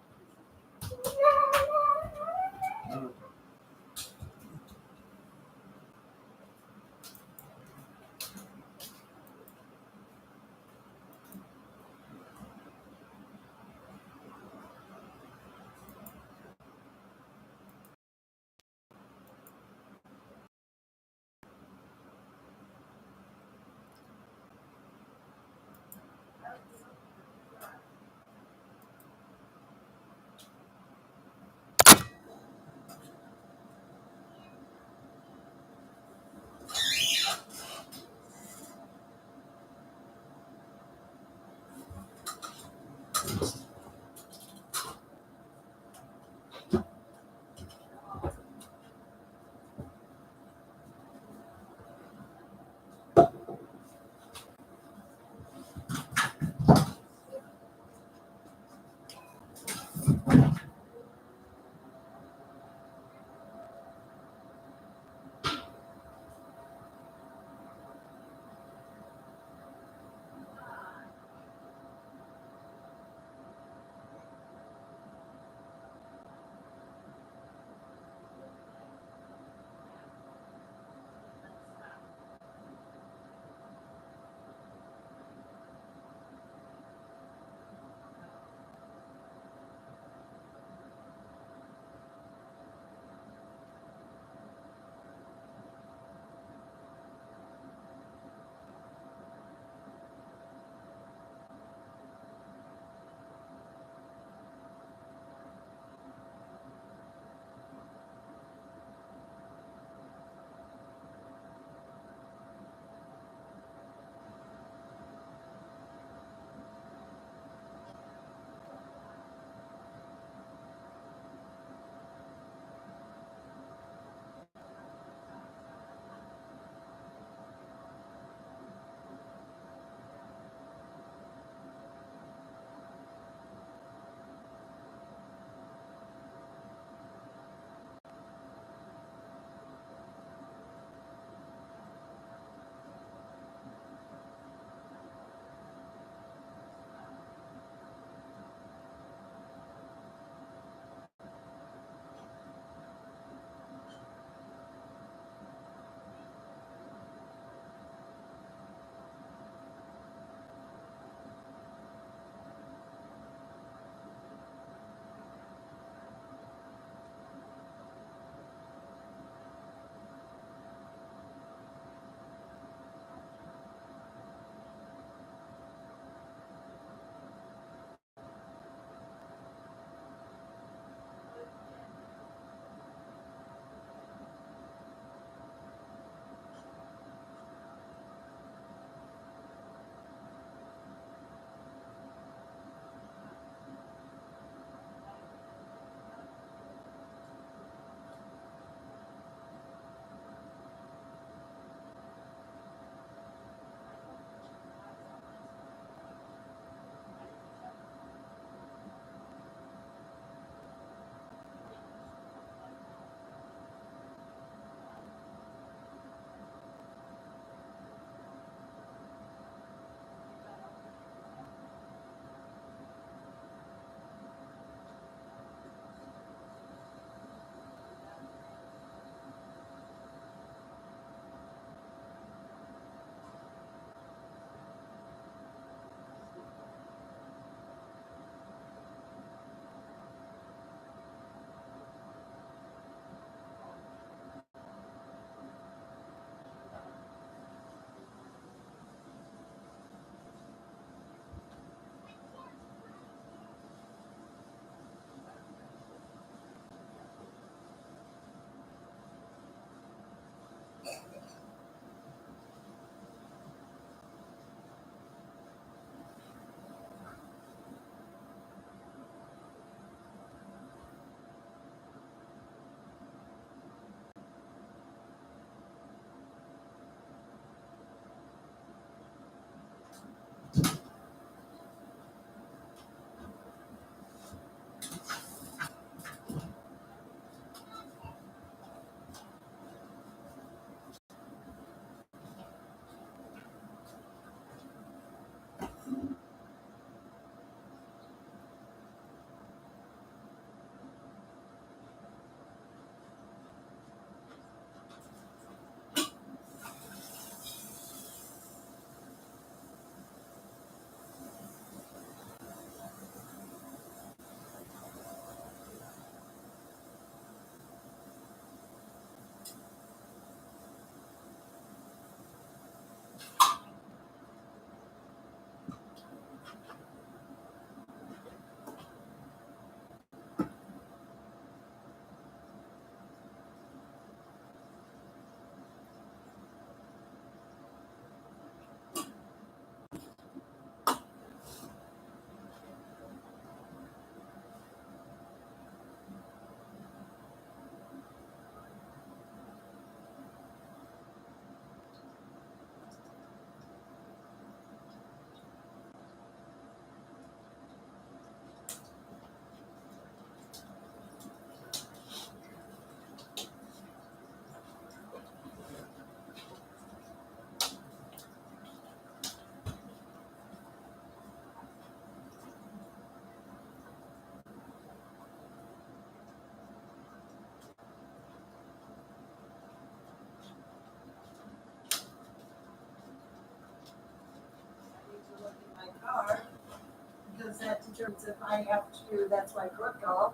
determines if I have to, that's why Clipco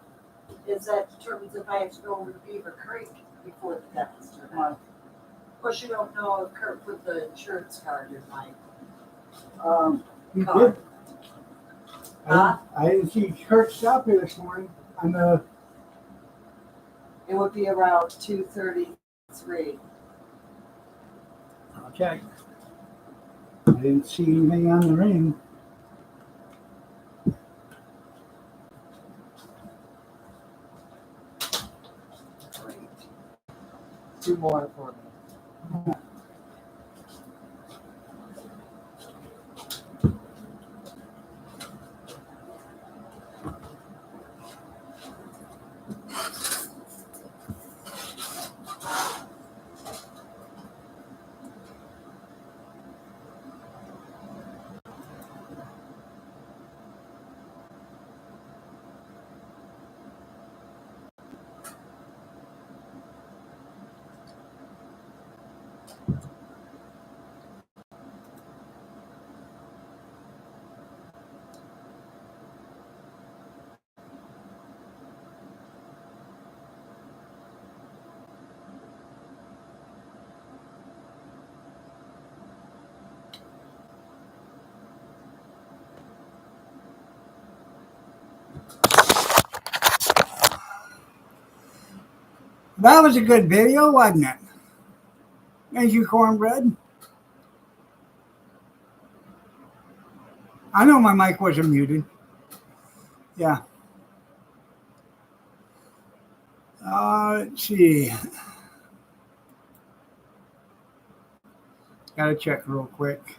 is that determines if I have to go over to Beaver Creek before the dentist or not. Of course, you don't know if Kurt put the insurance card in my He card. did. Huh? I didn't see Kurt stop here this morning on the. It would be around 2:33. I'll check. I didn't see anything on the ring. Great. 2 more for me. That was a good video, wasn't it? Thank you, Cornbread. I know my mic wasn't muted. Yeah. Let's see. Gotta check real quick.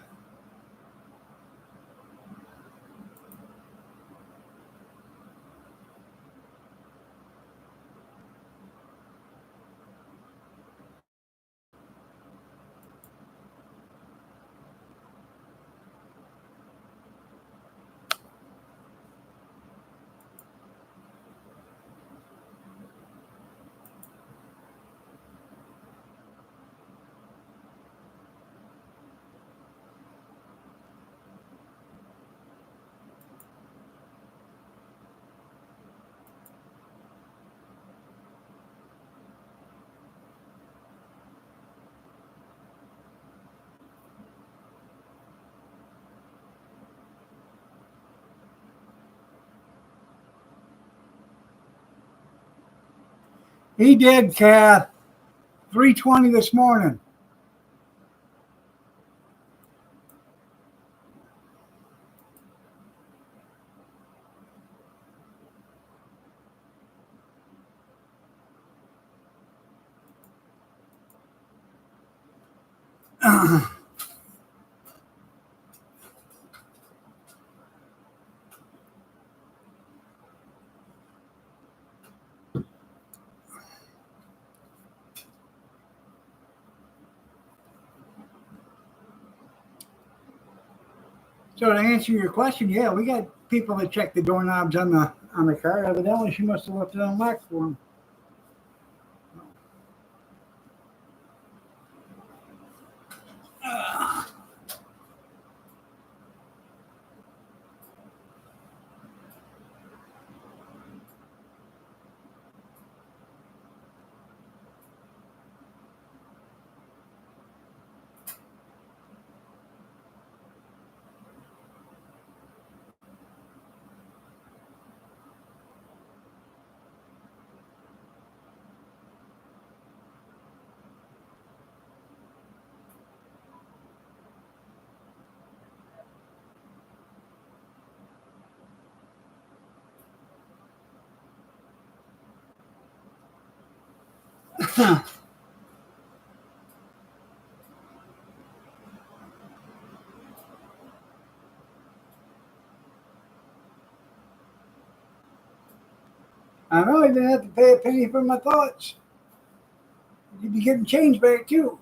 He did, Kath. 3:20 this morning. So to answer your question, yeah, we got people that check the doorknobs on the car. Evidently, she must have left it unlocked for them. I know I didn't have to pay a penny for my thoughts. You'd be getting change back too.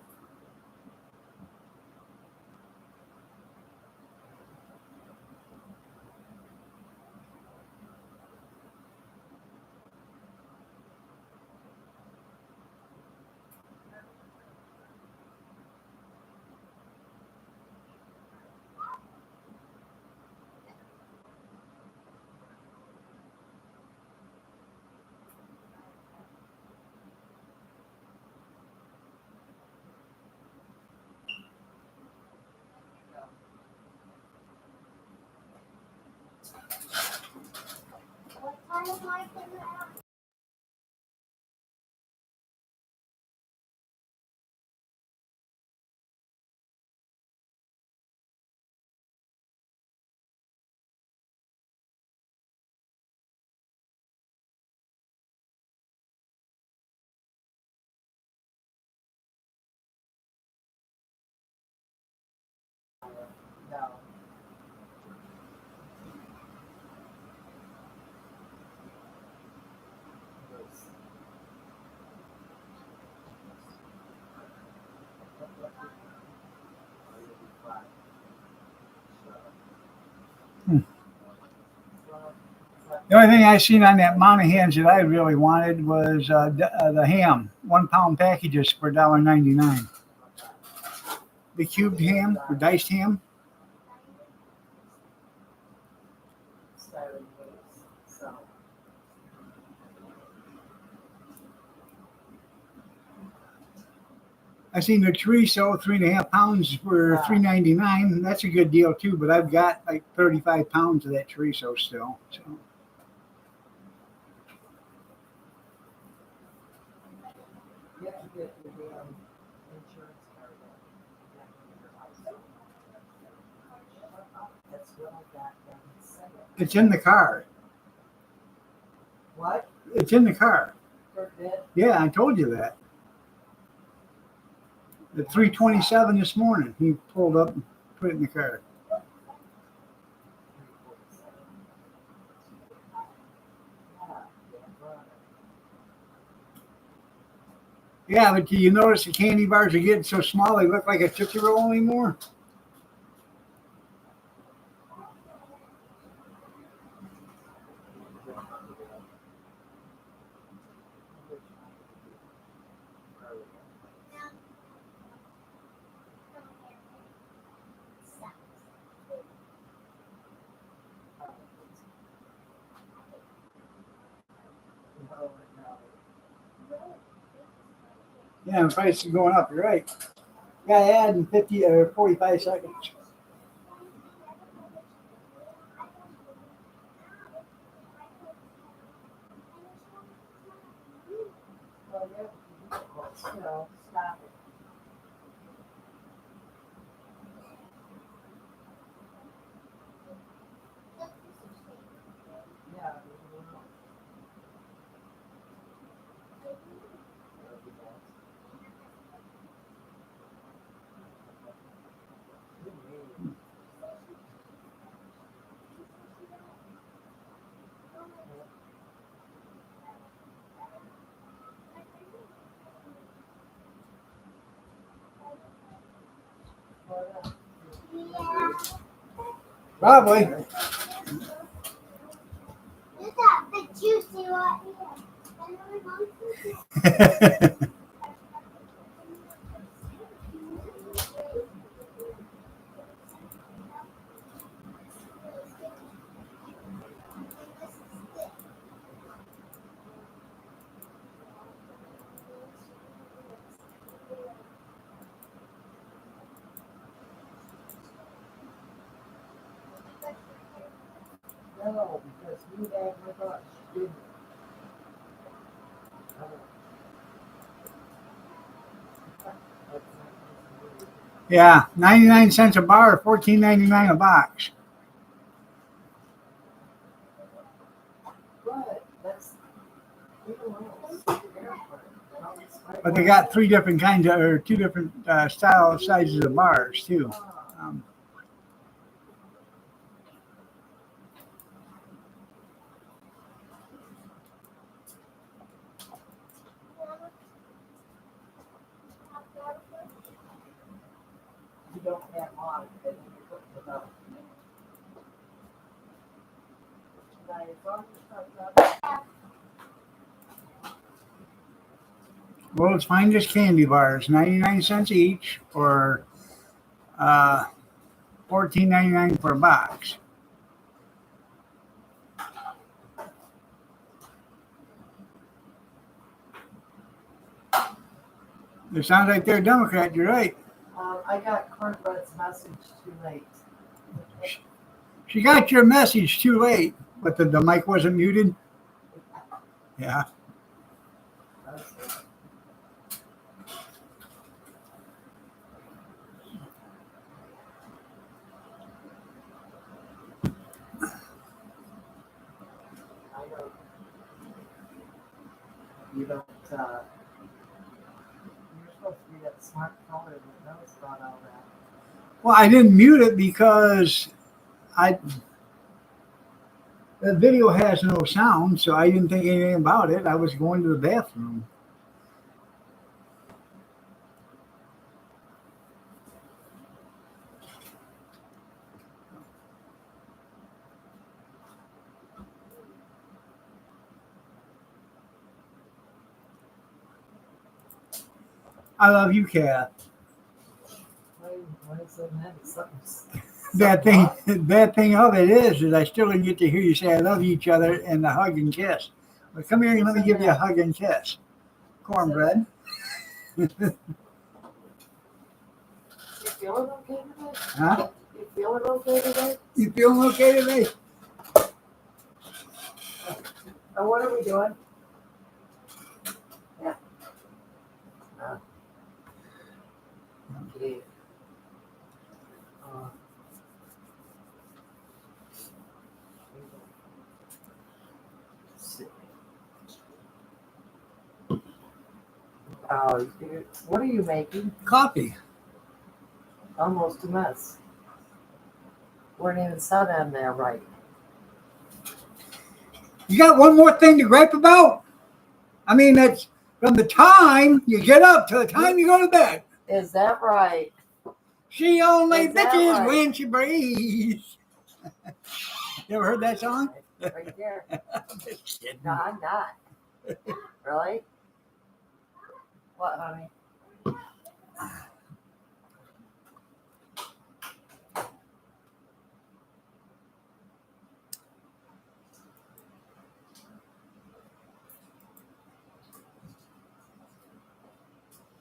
No. The only thing I seen on that Monahans that I really wanted was the ham, 1 pound packages for $1.99. The cubed ham or diced ham. So. I seen the chorizo, 3.5 pounds for $3.99. That's a good deal too. But I've got like 35 pounds of that chorizo still. So. You have to get the insurance card. That's what I got them to say. It's in the car. What? It's in the car. For bid? Yeah, I told you that. At 3:27 this morning, he pulled up and put it in the car. Yeah, but do you notice the candy bars are getting so small they look like a Tootsie Roll anymore? Yeah, the price is going up. You're right. Got to add in 50 or 45 seconds. Stop it. Yeah. Probably. Look at that big juicy right here. No, because you had with us, didn't Yeah, 99 cents a bar, $14.99 a box. But that's But they got 3 different kinds of, or 2 different style sizes of bars too. you don't have on that you put it up. Now, as long as it comes up, Well, it's fine, just candy bars, 99 cents each, or $14.99 for a box. It sounds like they're a Democrat. You're right. I got Cornbread's message too late. She got your message too late, but the mic wasn't muted. Yeah. I don't. You don't. You're supposed to be that smart color that knows about all that. Well, I didn't mute it because the video has no sound, so I didn't think anything about it. I was going to the bathroom. I love you, Kat. What is so mad? Something's Bad thing of it is I still didn't get to hear you say I love each other and the hug and kiss. But come here and let me give you a hug and kiss. Cornbread. You feeling okay today? Huh? You feeling okay today? You feeling okay today? Or what are we doing? Yeah. Okay. Uh, Oh, what are you making? Coffee. Almost a mess. Weren't even sun on there right. You got one more thing to gripe about? I mean, that's from the time you get up to the time you go to bed. Is that right? She only Is that bitches right? when she breathes. You ever heard that song? Right there. Just kidding. No, I'm not. Really? What, honey?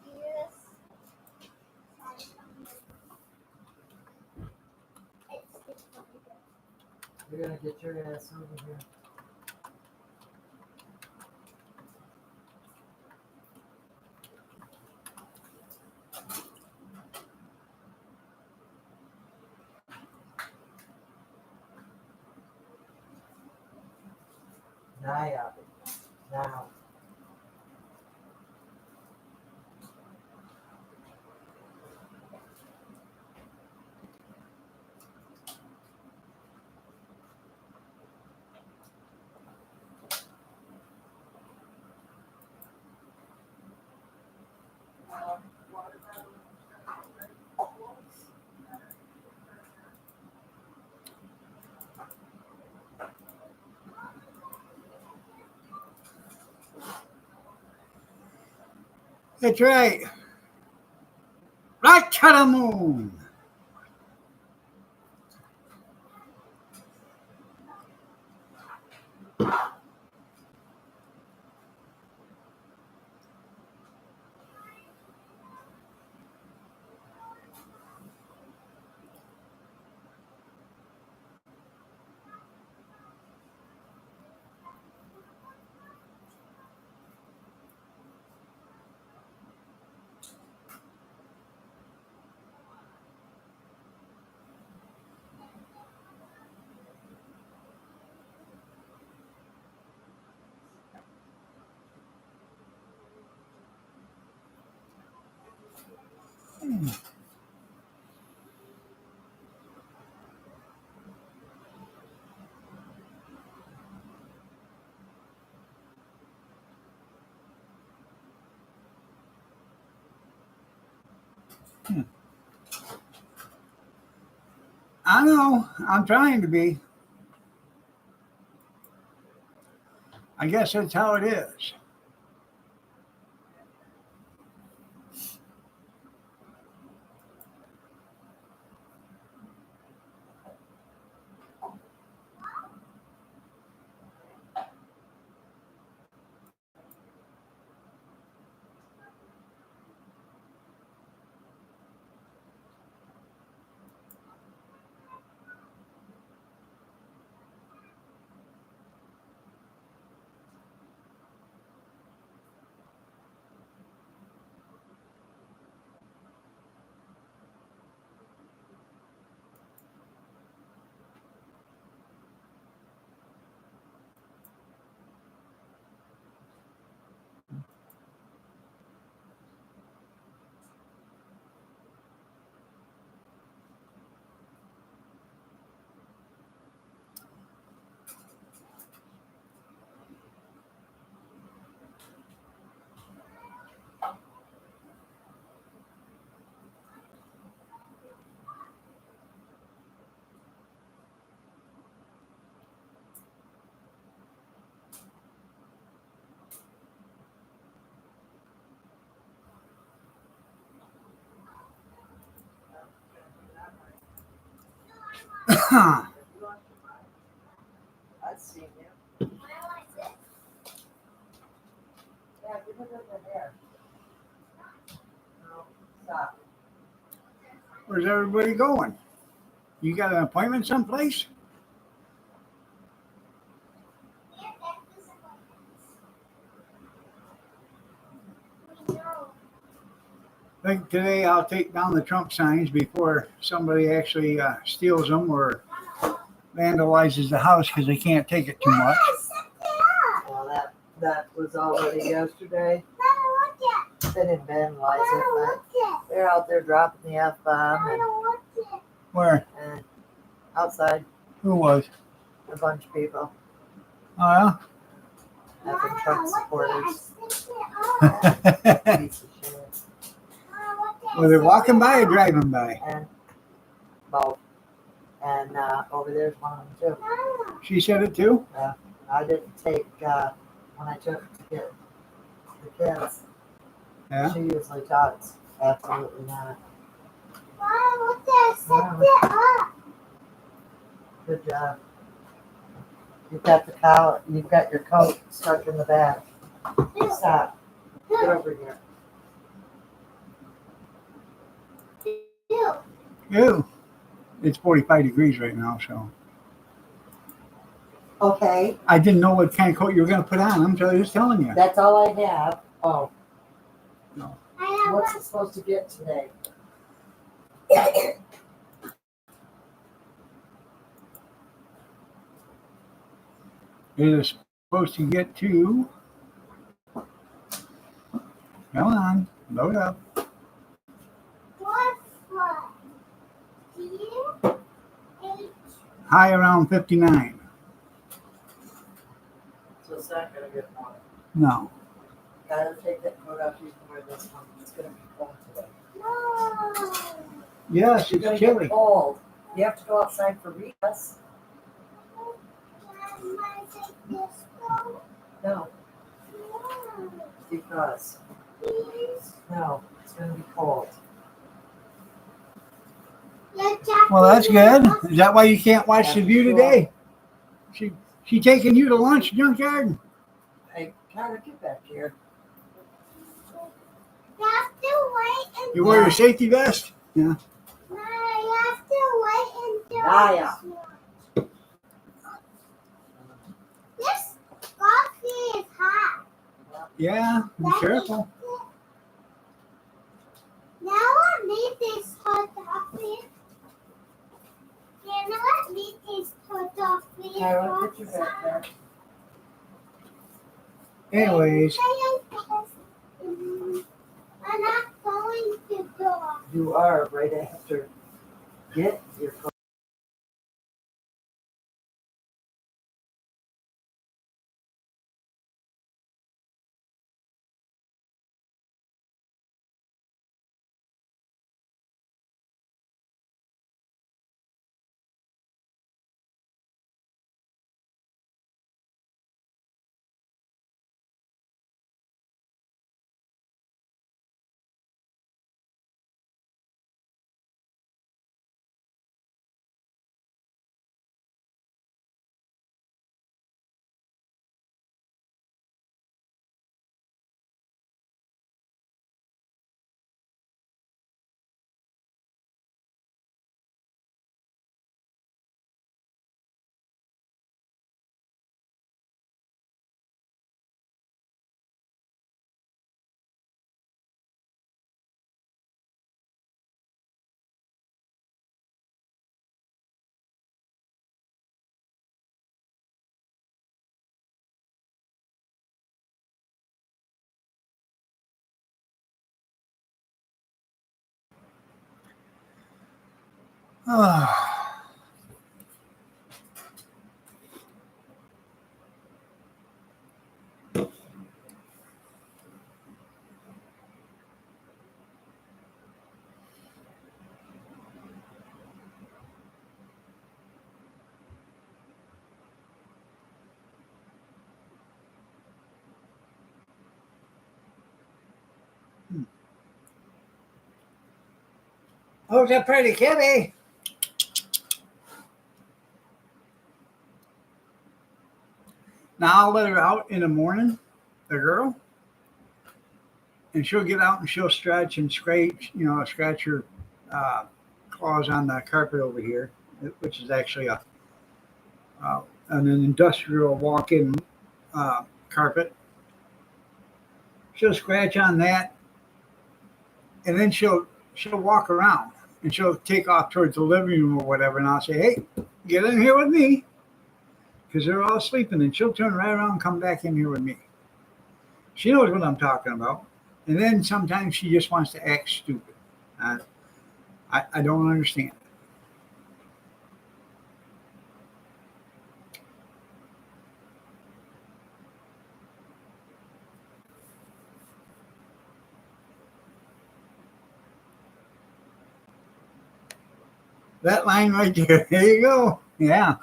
Yes. You're gonna get your ass over here. Now, now. That's right. Right to the moon. I know. I'm trying to be. I guess that's how it is. I've seen you. Yeah, give it in the hair. No, stop. Where's everybody going? You got an appointment someplace? I think today I'll take down the Trump signs before somebody actually steals them or vandalizes the house because they can't take it too much. Well, that was already yesterday. They didn't vandalize it, but they're out there dropping the F-bomb Where? and outside Who was? a bunch of people, Oh, having Trump supporters. yeah? Piece of shit. Were they walking by or driving by? And both. And over there's one of them too. She said it too? I didn't take, when I took to get the kids, Yeah. she usually talks. Absolutely not. Good job. You've got the collar, you've got your coat stuck in the back. Stop. Get over here. Ew. It's 45 degrees right now, so. Okay, I didn't know what kind of coat you were going to put on. I'm just telling you. that's all I have. Oh, No. what's it supposed to get today? It is supposed to get to. Come on. Load up. High around 59. So it's not gonna get warm. No. Gotta take that coat off, you can wear this one. It's gonna be cold today. Yes, You're gonna it's get chilly. cold. You have to go outside for recess. No, because, no, it's gonna be cold. Well, that's good. Is that why you can't watch the view today? She taking you to lunch, Junkyard? Hey, Tyler, get back here. You wear your safety vest? Yeah. Naya. This coffee is hot. Yeah. Be careful. Now I need this hot coffee. Can I need this hot coffee? Tyler, get your back there. Anyways, I'm not going to go. You are right after. Get your coat. who's a pretty kitty? Now I'll let her out in the morning, the girl, and she'll get out and she'll stretch and scratch, scratch her claws on the carpet over here, which is actually an industrial walk-in carpet. She'll scratch on that, and then she'll walk around and she'll take off towards the living room or whatever, and I'll say, "Hey, get in here with me," because they're all sleeping, and she'll turn right around and come back in here with me. She knows what I'm talking about. And then sometimes she just wants to act stupid. I don't understand. That line right there. There you go. Yeah.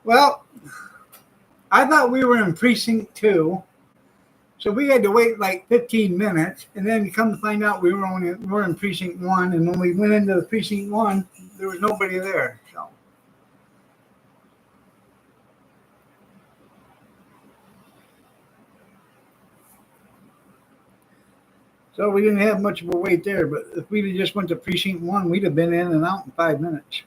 Well, I thought we were in precinct 2, so we had to wait like 15 minutes, and then come to find out we're in precinct 1, and when we went into the precinct 1, there was nobody there. So we didn't have much of a wait there, but if we'd have just went to precinct 1, we'd have been in and out in 5 minutes.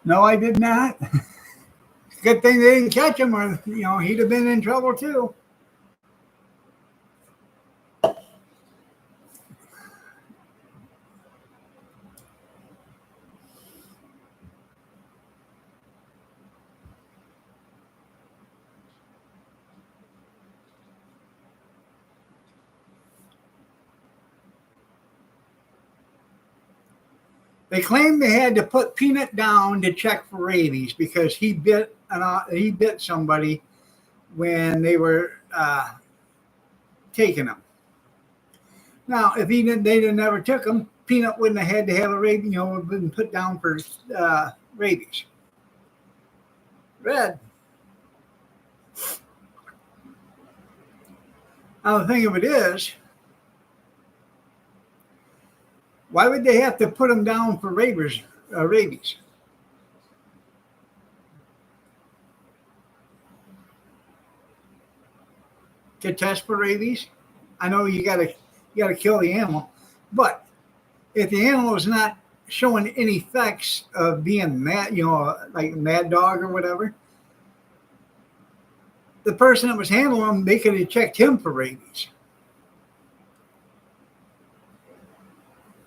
No, I did not. Good thing they didn't catch him, or he'd have been in trouble too. They claimed they had to put Peanut down to check for rabies because he bit somebody when they were taking him. Now, if they never took him, Peanut wouldn't have had to have a rabies, been put down for rabies. Red. Now the thing of it is, why would they have to put him down for rabies? To test for rabies? I know you gotta kill the animal, but if the animal is not showing any effects of being mad, like mad dog or whatever, the person that was handling him, they could have checked him for rabies.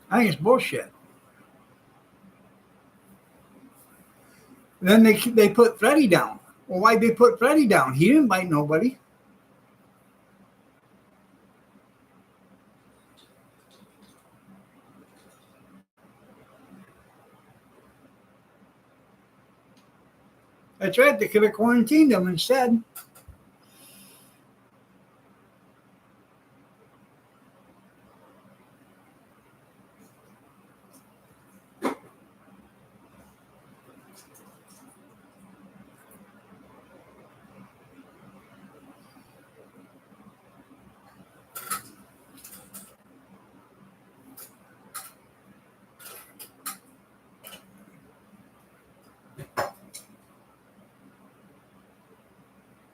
I think it's bullshit. Then they put Freddie down. Well, why'd they put Freddie down? He didn't bite nobody. That's right. They could have quarantined him instead.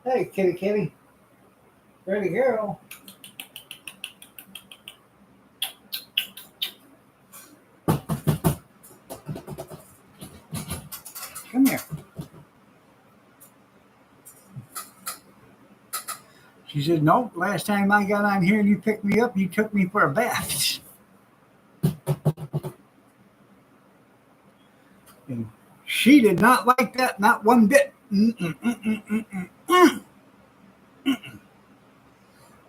Hey, kitty. Pretty girl. She said, "No, last time I got on here and you picked me up, you took me for a bath." And she did not like that, not one bit.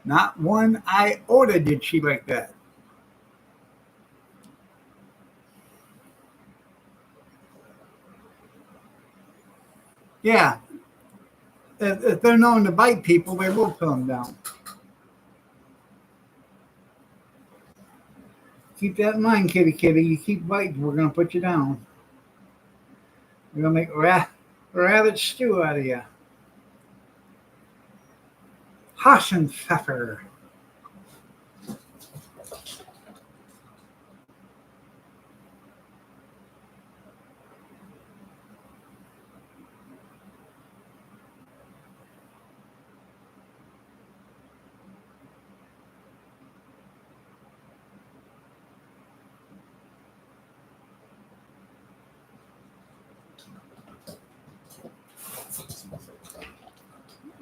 Not one iota did she like that. Yeah, if they're known to bite people, they will put them down. Keep that in mind, kitty kitty. You keep biting, we're going to put you down. We're going to make rabbit stew out of you. Hassenpfeffer.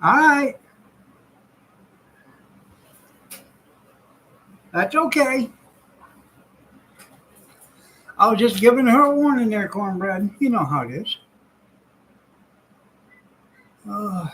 All right. That's okay. I was just giving her a warning there, cornbread. You know how it is. Oh.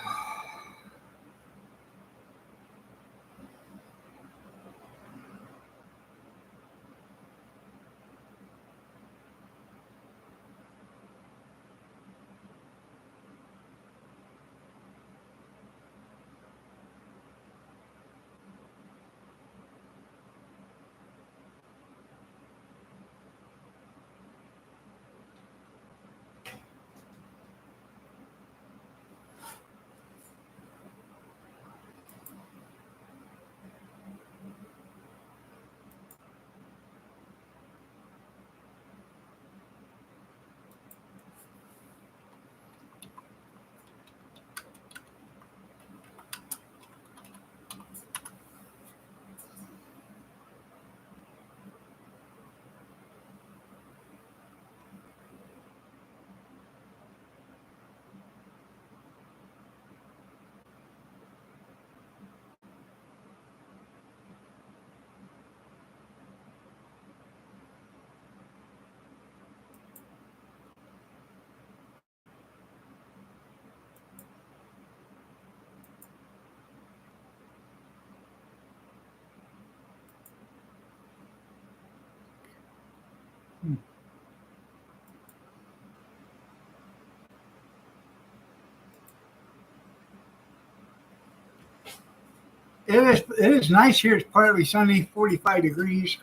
It is nice here. It's partly sunny, 45 degrees.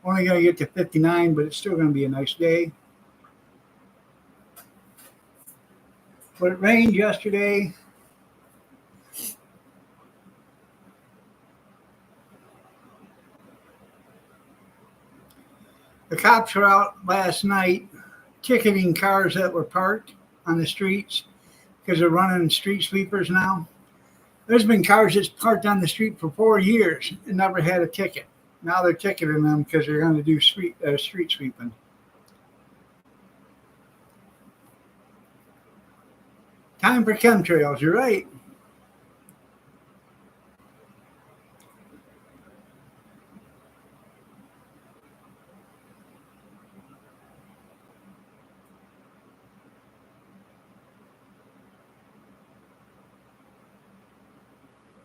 Only going to get to 59, but it's still going to be a nice day. But it rained yesterday. The cops were out last night ticketing cars that were parked on the streets because they're running street sweepers now. There's been cars that's parked on the street for 4 years and never had a ticket. Now they're ticketing them because they're going to do street sweeping. Time for chemtrails, you're right.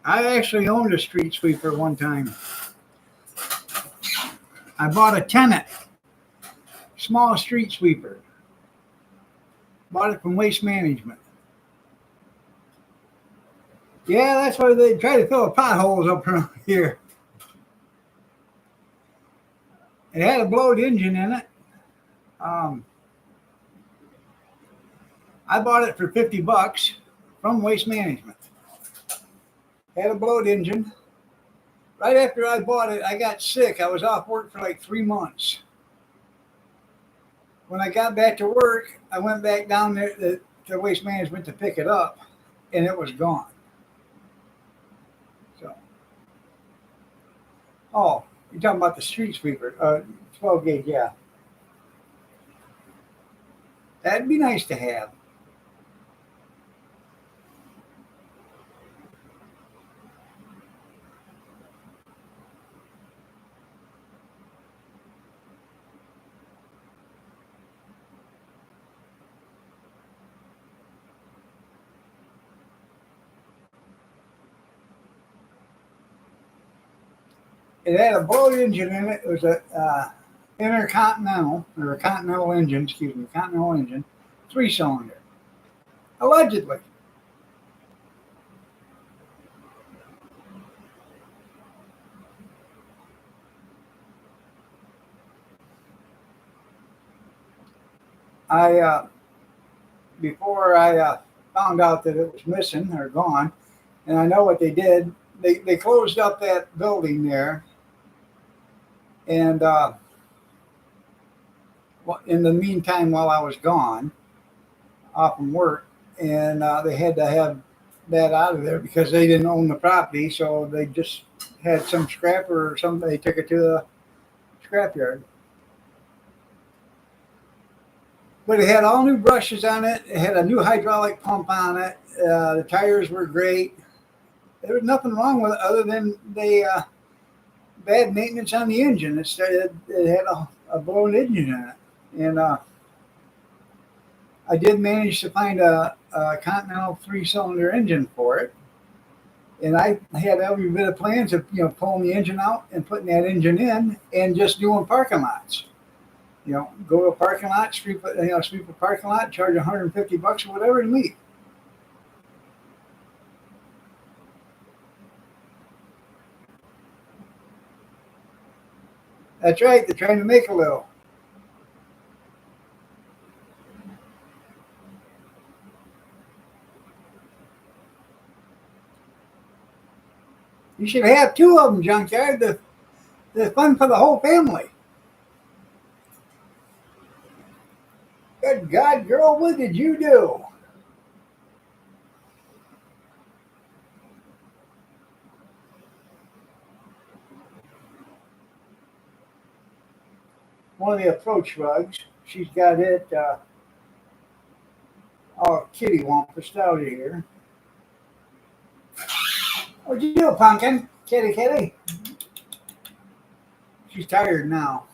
I actually owned a street sweeper one time. I bought a Tenant, small street sweeper. Bought it from Waste Management. Yeah, that's why they try to fill the potholes up around here. It had a blowed engine in it. I bought it for $50 from Waste Management. Had a blowed engine. Right after I bought it, I got sick. I was off work for like 3 months. When I got back to work, I went back down there to Waste Management to pick it up, and it was gone. So, oh, you're talking about the street sweeper, 12 gauge, yeah. That'd be nice to have. it had a blown engine in it. It was a intercontinental or a continental engine, excuse me, continental engine, 3-cylinder, allegedly. I before I found out that it was missing or gone, and I know what they did. They closed up that building there, and in the meantime, while I was gone off from work, and they had to have that out of there because they didn't own the property, so they just had some scrapper or somebody took it to the scrapyard. But it had all new brushes on it. It had a new hydraulic pump on it. The tires were great. There was nothing wrong with it other than they bad maintenance on the engine. It had a blown engine in it. And I did manage to find a Continental 3-cylinder engine for it. And I had every bit of plans of pulling the engine out and putting that engine in and just doing parking lots. Go to a parking lot, sweep a parking lot, charge $150 or whatever, and leave. That's right. They're trying to make a little. You should have 2 of them, Junkyard. They're fun for the whole family. Good God, girl, what did you do? One of the approach rugs. She's got it all kitty wampus out here. What'd you do, pumpkin? Kitty? She's tired now.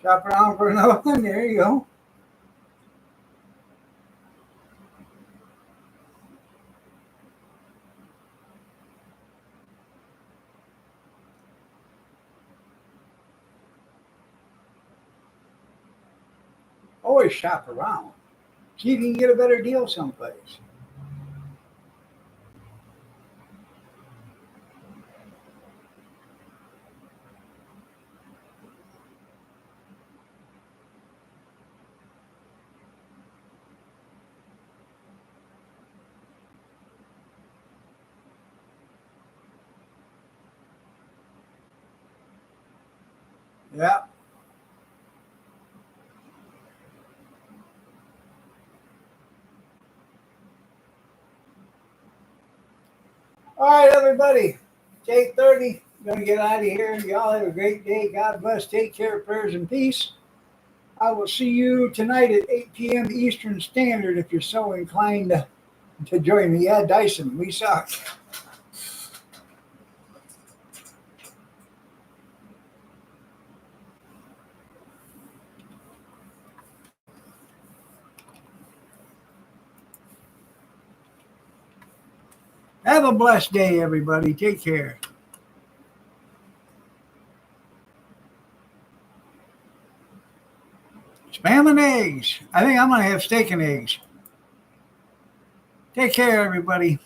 Shop around for another one. There you go. Always shop around. See if you can get a better deal someplace. Yeah. All right, everybody. It's 8:30. I'm going to get out of here. Y'all have a great day. God bless. Take care. Prayers and peace. I will see you tonight at 8 p.m. Eastern Standard if you're so inclined to join me. Yeah, Dyson, we suck. Have a blessed day, everybody. Take care. Spam and eggs. I think I'm going to have steak and eggs. Take care, everybody.